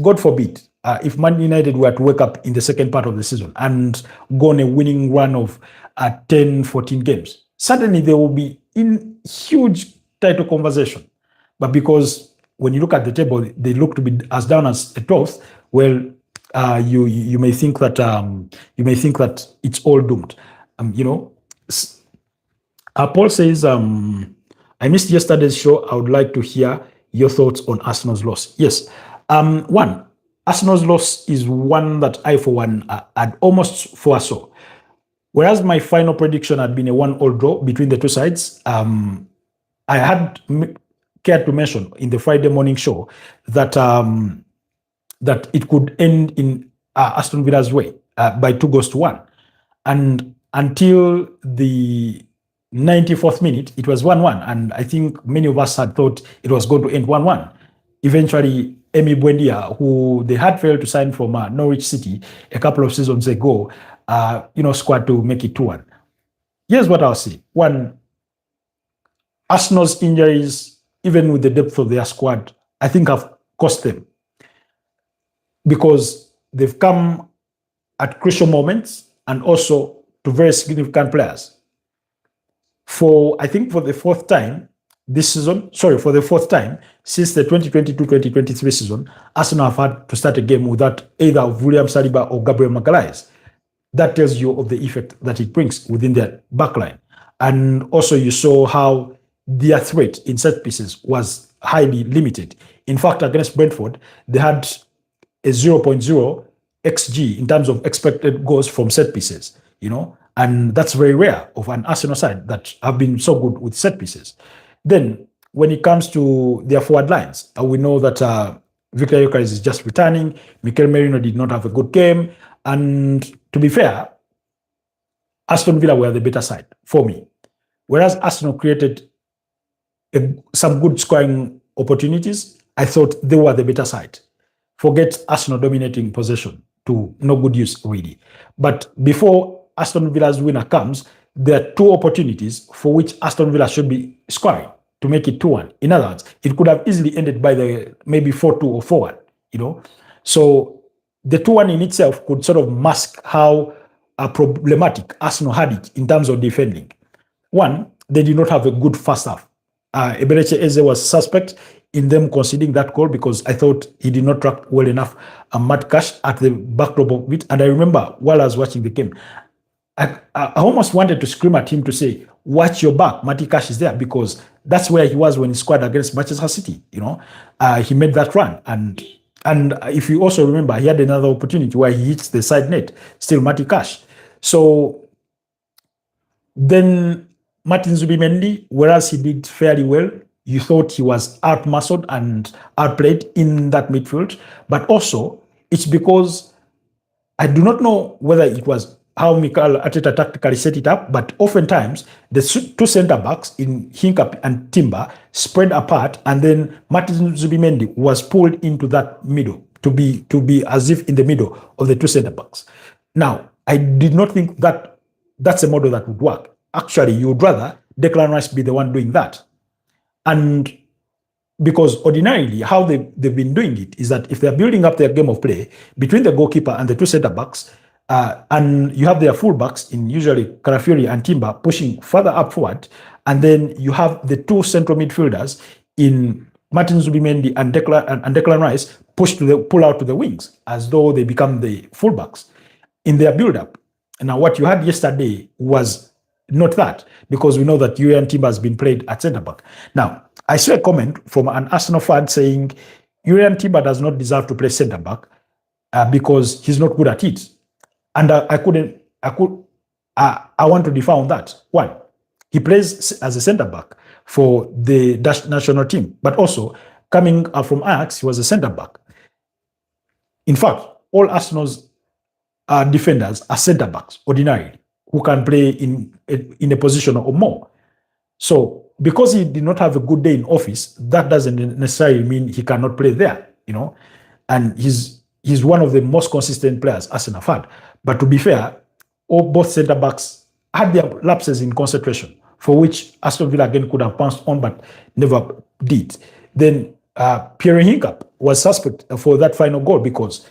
God forbid, if Man United were to wake up in the second part of the season and go on a winning run of 10, 14 games, suddenly they will be in huge title conversation. But because when you look at the table, they look to be as down as a 12th. Well, you may think that it's all doomed. Paul says, I missed yesterday's show. I would like to hear your thoughts on Arsenal's loss. Yes. Arsenal's loss is one that I, for one, had almost foresaw. Whereas my final prediction had been a 1-1 draw between the two sides, I had cared to mention in the Friday morning show that that it could end in Aston Villa's way by 2-1. And until the 94th minute, it was 1-1. And I think many of us had thought it was going to end 1-1. Eventually, Emi Buendia, who they had failed to sign from Norwich City a couple of seasons ago, scored to make it 2-1. Here's what I'll say. One, Arsenal's injuries, even with the depth of their squad, I think have cost them, because they've come at crucial moments and also to very significant players. For the fourth time this season, for the fourth time since the 2022-2023 season, Arsenal have had to start a game without either William Saliba or Gabriel Magalhaes. That tells you of the effect that it brings within their backline. And also you saw how their threat in set pieces was highly limited. In fact, against Brentford, they had a 0.0 XG in terms of expected goals from set pieces, and that's very rare of an Arsenal side that have been so good with set pieces. Then, when it comes to their forward lines, we know that Victor Gyökeres is just returning. Mikel Merino did not have a good game. And to be fair, Aston Villa were the better side for me. Whereas Arsenal created some good scoring opportunities, I thought they were the better side. Forget Arsenal dominating possession to no good use, really. But before Aston Villa's winner comes, there are 2 opportunities for which Aston Villa should be scoring to make it 2-1. In other words, it could have easily ended by the maybe 4-2 or 4-1, So the 2-1 in itself could sort of mask how problematic Arsenal had it in terms of defending. One, they did not have a good first half. Eberechi Eze was suspect in them conceding that goal because I thought he did not track well enough Matt Cash at the backdrop of it. And I remember while I was watching the game, I almost wanted to scream at him to say, watch your back, Matty Cash is there, because that's where he was when he scored against Manchester City. He made that run. And if you also remember, he had another opportunity where he hits the side net, still Matty Cash. So then Martin Zubimendi, whereas he did fairly well, you thought he was out-muscled and outplayed in that midfield. But also, it's because I do not know whether it was how Mikel Arteta tactically set it up, but oftentimes the 2 centre-backs in Hinkap and Timber spread apart, and then Martin Zubimendi was pulled into that middle to be as if in the middle of the 2 centre-backs. Now, I did not think that that's a model that would work. Actually, you would rather Declan Rice be the one doing that. And because ordinarily, how they've been doing it is that if they're building up their game of play between the goalkeeper and the 2 centre-backs, and you have their full-backs in usually Calafiori and Timber pushing further up forward, and then you have the 2 central midfielders in Martin Zubimendi and Declan Rice pull out to the wings as though they become the full-backs in their build-up. Now, what you had yesterday was not that, because we know that Urian Timber has been played at centre back. Now, I saw a comment from an Arsenal fan saying Urian Timber does not deserve to play centre back because he's not good at it. And I want to differ on that. One, he plays as a centre back for the Dutch national team, but also coming from Ajax, he was a centre back. In fact, all Arsenal's defenders are centre backs ordinarily, who can play in a position or more. So because he did not have a good day in office, that doesn't necessarily mean he cannot play there, And he's one of the most consistent players Arsenal have had. But to be fair, both centre backs had their lapses in concentration, for which Aston Villa again could have pounced on, but never did. Then Pierre Hincap was suspect for that final goal because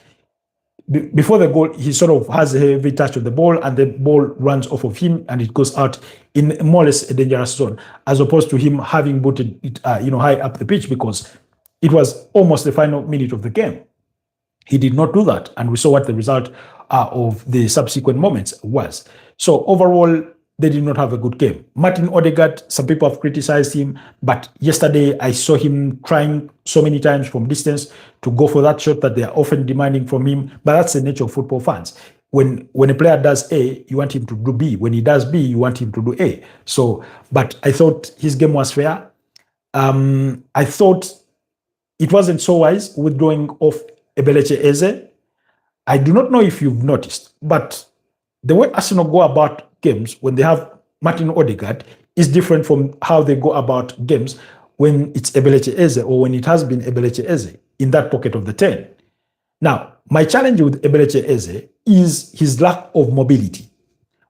before the goal, he sort of has a heavy touch of the ball and the ball runs off of him and it goes out in more or less a dangerous zone, as opposed to him having booted it high up the pitch because it was almost the final minute of the game. He did not do that, and we saw what the result of the subsequent moments was. So overall, they did not have a good game. Martin Odegaard, some people have criticized him, but yesterday I saw him trying so many times from distance to go for that shot that they are often demanding from him. But that's the nature of football fans. When a player does A, you want him to do B. When he does B, you want him to do A. So, but I thought his game was fair. I thought it wasn't so wise withdrawing off Ebeleche Eze. I do not know if you've noticed, but the way Arsenal go about games when they have Martin Odegaard is different from how they go about games when it's Ebeleche Eze or when it has been Ebeleche Eze in that pocket of the 10. Now, my challenge with Ebeleche Eze is his lack of mobility.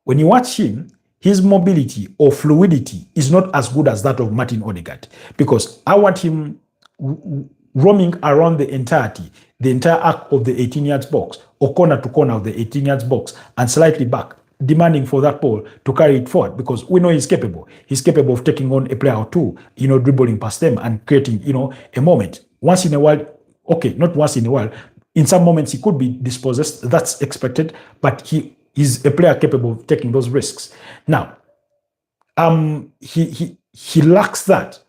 When you watch him, his mobility or fluidity is not as good as that of Martin Odegaard, because I want him roaming around the entire arc of the 18 yards box or corner to corner of the 18 yards box and slightly back, demanding for that ball to carry it forward, because we know he's capable. He's capable of taking on a player or two, dribbling past them and creating, a moment. Once in a while, okay, not once in a while. In some moments, he could be dispossessed. That's expected, but he is a player capable of taking those risks. Now, he lacks that,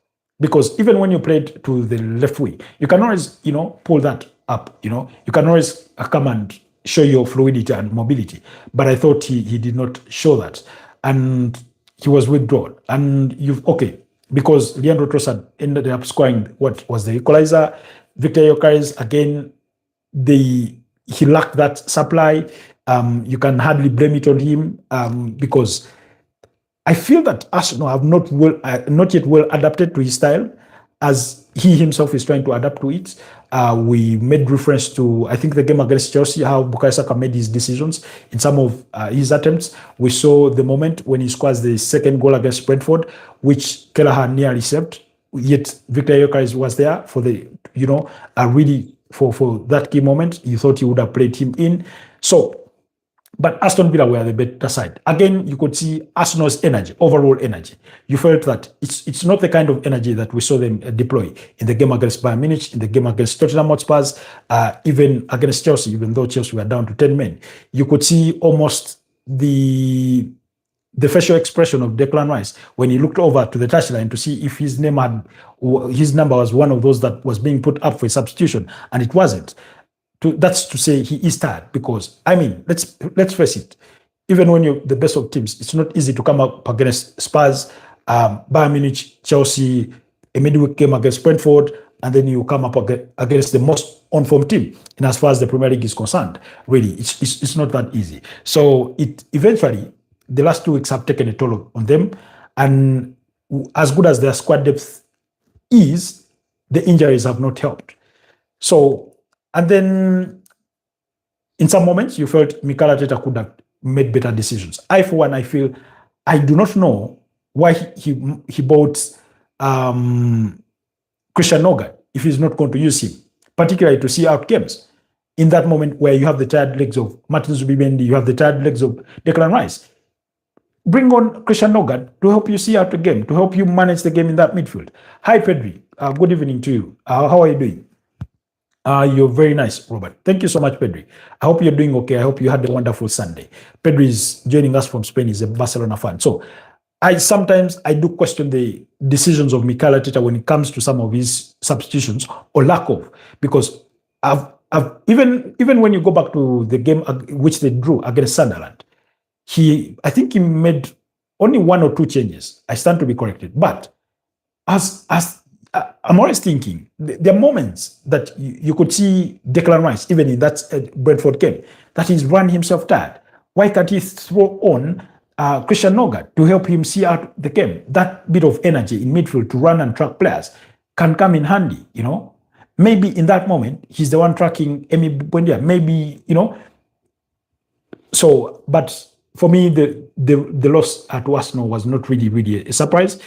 because even when you play it to the left wing, you can always, pull that up. You can always come and show your fluidity and mobility. But I thought he did not show that, and he was withdrawn. And because Leandro Trossard ended up scoring what was the equalizer. Victor Gyökeres, again, he lacked that supply. You can hardly blame it on him because I feel that Arsenal have not yet well adapted to his style, as he himself is trying to adapt to it. We made reference to, I think, the game against Chelsea, how Bukayo Saka made his decisions in some of his attempts. We saw the moment when he scores the second goal against Brentford, which Kelleher nearly saved. Yet Victor Gyökeres was there for the, really for that key moment. You thought he would have played him in. So, but Aston Villa were the better side. Again, you could see Arsenal's energy, overall energy. You felt that it's not the kind of energy that we saw them deploy in the game against Bayern Munich, in the game against Tottenham Hotspur, even against Chelsea, even though Chelsea were down to 10 men. You could see almost the facial expression of Declan Rice when he looked over to the touchline to see if his number was one of those that was being put up for a substitution, and it wasn't. That's to say he is tired, because, let's face it, even when you're the best of teams, it's not easy to come up against Spurs, Bayern Munich, Chelsea, a midweek game against Brentford, and then you come up against the most on-form team in as far as the Premier League is concerned. Really, it's not that easy. So it eventually, the last 2 weeks have taken a toll on them, and as good as their squad depth is, the injuries have not helped. So, and then in some moments, you felt Mikel Arteta could have made better decisions. I, for one, I do not know why he bought Christian Noga if he's not going to use him, particularly to see out games. In that moment where you have the tired legs of Martin Zubimendi, you have the tired legs of Declan Rice, bring on Christian Noga to help you see out the game, to help you manage the game in that midfield. Hi, Pedri. Good evening to you. How are you doing? You're very nice, Robert. Thank you so much, Pedri. I hope you're doing okay. I hope you had a wonderful Sunday. Pedri is joining us from Spain. He's a Barcelona fan. So I do question the decisions of Mikel Arteta when it comes to some of his substitutions or lack of, because even when you go back to the game which they drew against Sunderland, I think he made only one or two changes. I stand to be corrected, but as I'm always thinking, there are moments that you could see Declan Rice, even in that Brentford game, that he's run himself tired. Why can't he throw on Christian Noga to help him see out the game? That bit of energy in midfield to run and track players can come in handy, you know. Maybe in that moment, he's the one tracking Emi Buendia. Maybe, you know. So, but for me, the loss to Arsenal was not really a surprise.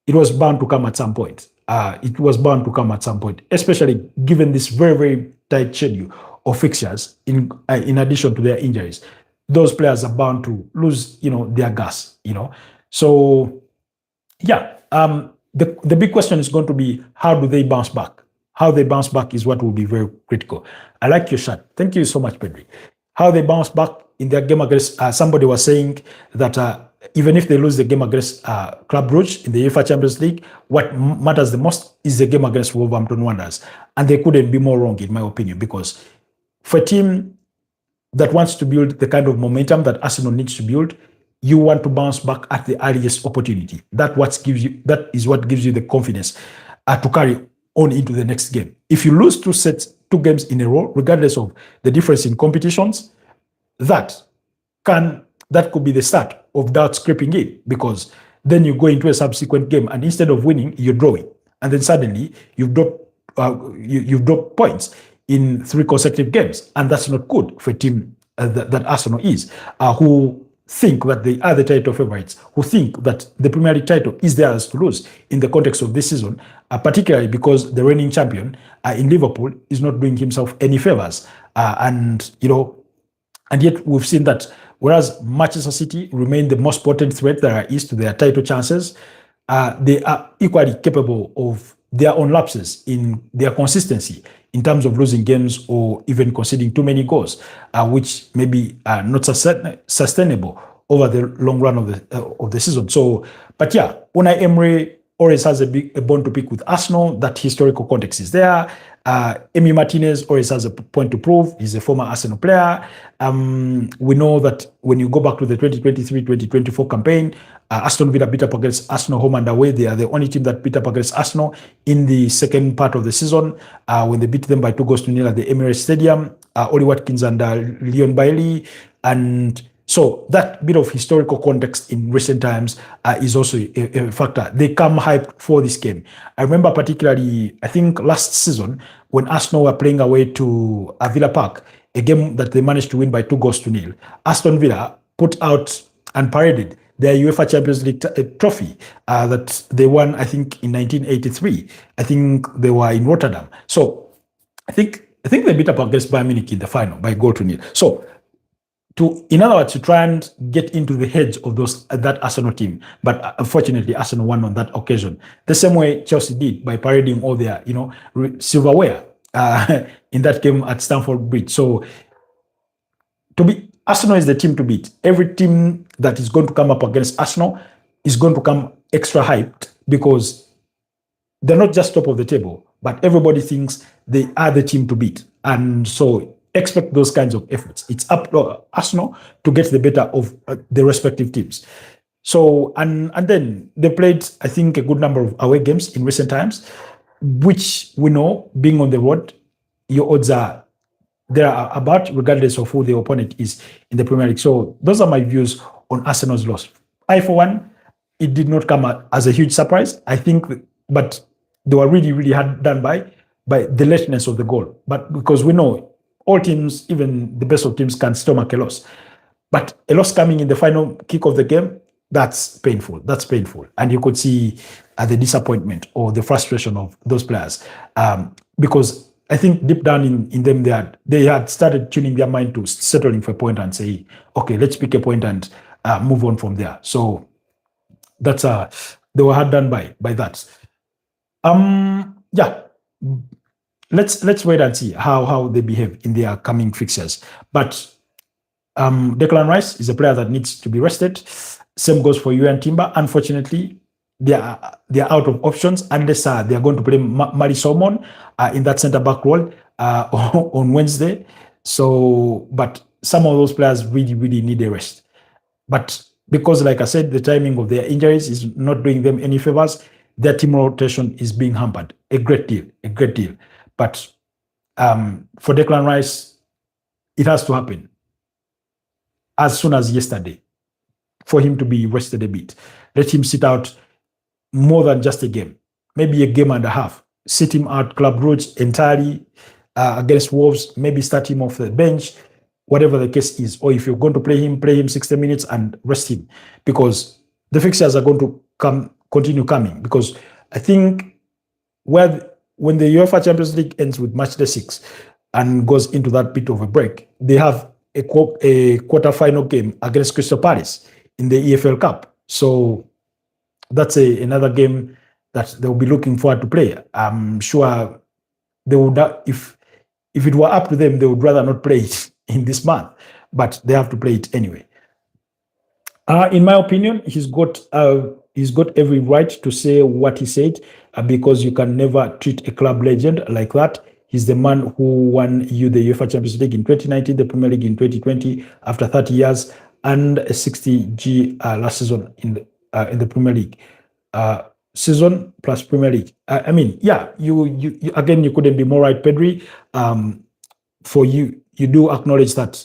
It was bound to come at some point. It was bound to come at some point, especially given this very tight schedule of fixtures. In addition to their injuries, those players are bound to lose, you know, their gas. You know, so yeah. The big question is going to be, how do they bounce back? How they bounce back is what will be very critical. I like your shot. Thank you so much, Pedri. How they bounce back in their game against, somebody was saying that even if they lose the game against Club Brugge in the UEFA Champions League, what matters the most is the game against Wolverhampton Wanderers. And they couldn't be more wrong, in my opinion, because for a team that wants to build the kind of momentum that Arsenal needs to build, you want to bounce back at the earliest opportunity. That is what gives you the confidence to carry on into the next game. If you lose two games in a row, regardless of the difference in competitions, that could be the start of doubts creeping in, because then you go into a subsequent game and instead of winning, you're drawing, and then suddenly you've dropped points in 3 consecutive games, and that's not good for a team that Arsenal is, who think that they are the title favorites, who think that the Premier League title is theirs to lose in the context of this season, particularly because the reigning champion in Liverpool is not doing himself any favors, and you know. And yet we've seen that whereas Manchester City remain the most potent threat there is to their title chances, they are equally capable of their own lapses in their consistency in terms of losing games or even conceding too many goals, which may be not sustainable over the long run of the season. So, but yeah, Unai Emery always has a bone to pick with Arsenal. That historical context is there. Emi Martinez always has a point to prove. He's a former Arsenal player. We know that when you go back to the 2023-2024 campaign, Aston Villa beat up against Arsenal home and away. They are the only team that beat up against Arsenal in the second part of the season, when they beat them by 2-0 at the Emirates Stadium. Oli Watkins and Leon Bailey. And so that bit of historical context in recent times is also a factor. They come hyped for this game. I remember particularly, I think last season, when Arsenal were playing away to Villa Park, a game that they managed to win by 2-0. Aston Villa put out and paraded their UEFA Champions League trophy that they won, I think, in 1983. I think they were in Rotterdam. So I think they beat up against Bayern Munich in the final by 0-0. So in other words, to try and get into the heads of that Arsenal team. But unfortunately, Arsenal won on that occasion. The same way Chelsea did by parading all their, silverware in that game at Stamford Bridge. So Arsenal is the team to beat. Every team that is going to come up against Arsenal is going to come extra hyped, because they're not just top of the table, but everybody thinks they are the team to beat. And so expect those kinds of efforts. It's up to Arsenal to get the better of the respective teams. So, and then they played, I think, a good number of away games in recent times, which we know, being on the road, your odds are there about, regardless of who the opponent is in the Premier League. So those are my views on Arsenal's loss. I, for one, it did not come as a huge surprise, I think, but they were really hard done by the lateness of the goal. But because we know all teams, even the best of teams, can stomach a loss. But a loss coming in the final kick of the game, that's painful. That's painful. And you could see the disappointment or the frustration of those players. Because I think deep down in them, they had started tuning their mind to settling for a point and say, okay, let's pick a point and move on from there. So that's they were hard done by that. Yeah. Let's wait and see how they behave in their coming fixtures. But Declan Rice is a player that needs to be rested. Same goes for you and Timber. Unfortunately, they are out of options unless they are going to play Mari Solomon in that centre back role on Wednesday. So, but some of those players really need a rest. But because, like I said, the timing of their injuries is not doing them any favors, their team rotation is being hampered a great deal, a great deal. But for Declan Rice, it has to happen as soon as yesterday for him to be rested a bit. Let him sit out more than just a game, maybe a game and a half. Sit him out Club Brugge entirely against Wolves, maybe start him off the bench, whatever the case is. Or if you're going to play him 60 minutes and rest him, because the fixtures are going to continue coming. Because I think when the UEFA Champions League ends with match day 6 and goes into that bit of a break, they have a quarter-final game against Crystal Palace in the EFL Cup. So that's another game that they'll be looking forward to play. I'm sure they would, if it were up to them, they would rather not play it in this month, but they have to play it anyway. In my opinion, he's got every right to say what he said, because you can never treat a club legend like that. He's the man who won you the UEFA Champions League in 2019, the Premier League in 2020 after 30 years, and a 60G last season in the Premier League. Season plus Premier League. I mean, yeah, you again, you couldn't be more right, Pedri. For you do acknowledge that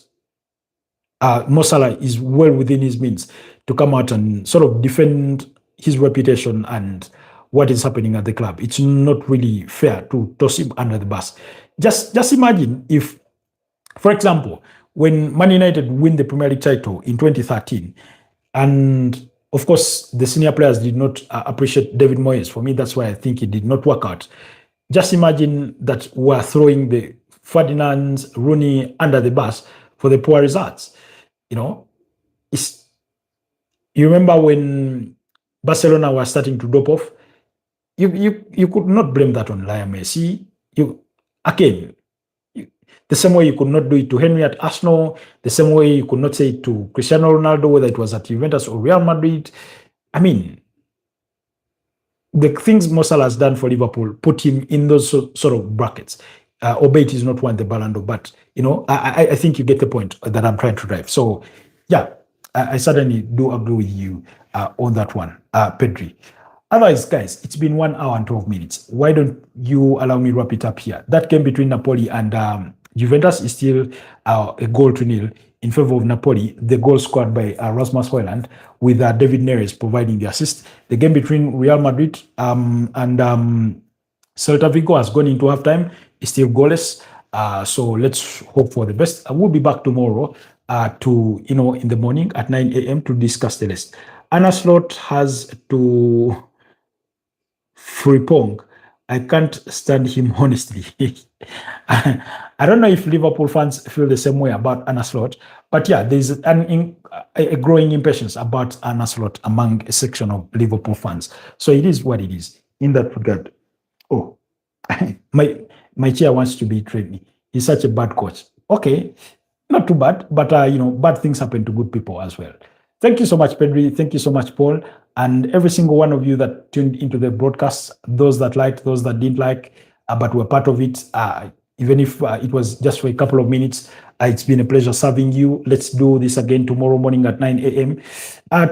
Mo Salah is well within his means to come out and sort of defend his reputation and what is happening at the club. It's not really fair to toss him under the bus. Just imagine if, for example, when Man United win the Premier League title in 2013, and of course the senior players did not appreciate David Moyes. For me, that's why I think it did not work out. Just imagine that we're throwing the Ferdinand, Rooney under the bus for the poor results. You know, you remember when Barcelona was starting to drop off, you could not blame that on Lionel Messi. The same way you could not do it to Henry at Arsenal, the same way you could not say it to Cristiano Ronaldo, whether it was at Juventus or Real Madrid. I mean, the things Mo Salah has done for Liverpool put him in those sort of brackets. Albeit he's not won the Ballon d'Or, but I think you get the point that I'm trying to drive. So, yeah, I certainly do agree with you on that one, Pedri. Otherwise, guys, it's been 1 hour and 12 minutes. Why don't you allow me to wrap it up here? That game between Napoli and Juventus is still a 0-0 in favor of Napoli. The goal scored by Rasmus Højlund, with David Neres providing the assist. The game between Real Madrid and Celta Vigo has gone into halftime. It's still goalless. So let's hope for the best. I will be back tomorrow in the morning at 9 a.m. to discuss the list. Anna Slot has to Frimpong. I can't stand him, honestly. I don't know if Liverpool fans feel the same way about Anna Slot, but yeah, there's a growing impatience about Anna Slot among a section of Liverpool fans. So it is what it is in that regard. Oh, my chair wants to betray me. He's such a bad coach. Okay, not too bad, but bad things happen to good people as well. Thank you so much, Pedri. Thank you so much, Paul. And every single one of you that tuned into the broadcast, those that liked, those that didn't like, but were part of it, even if it was just for a couple of minutes, it's been a pleasure serving you. Let's do this again tomorrow morning at 9 a.m.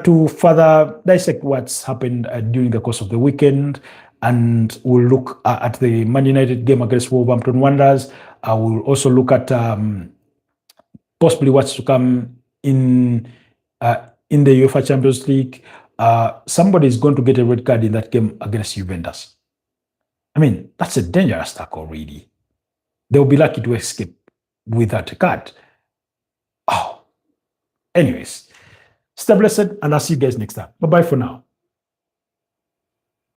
To further dissect what's happened during the course of the weekend. And we'll look at the Man United game against Wolverhampton Wanderers. We'll also look at possibly what's to come in the UEFA Champions League. Somebody is going to get a red card in that game against Juventus. I mean, that's a dangerous tackle, really. They'll be lucky to escape with that card. Oh. Anyways, stay blessed, and I'll see you guys next time. Bye-bye for now.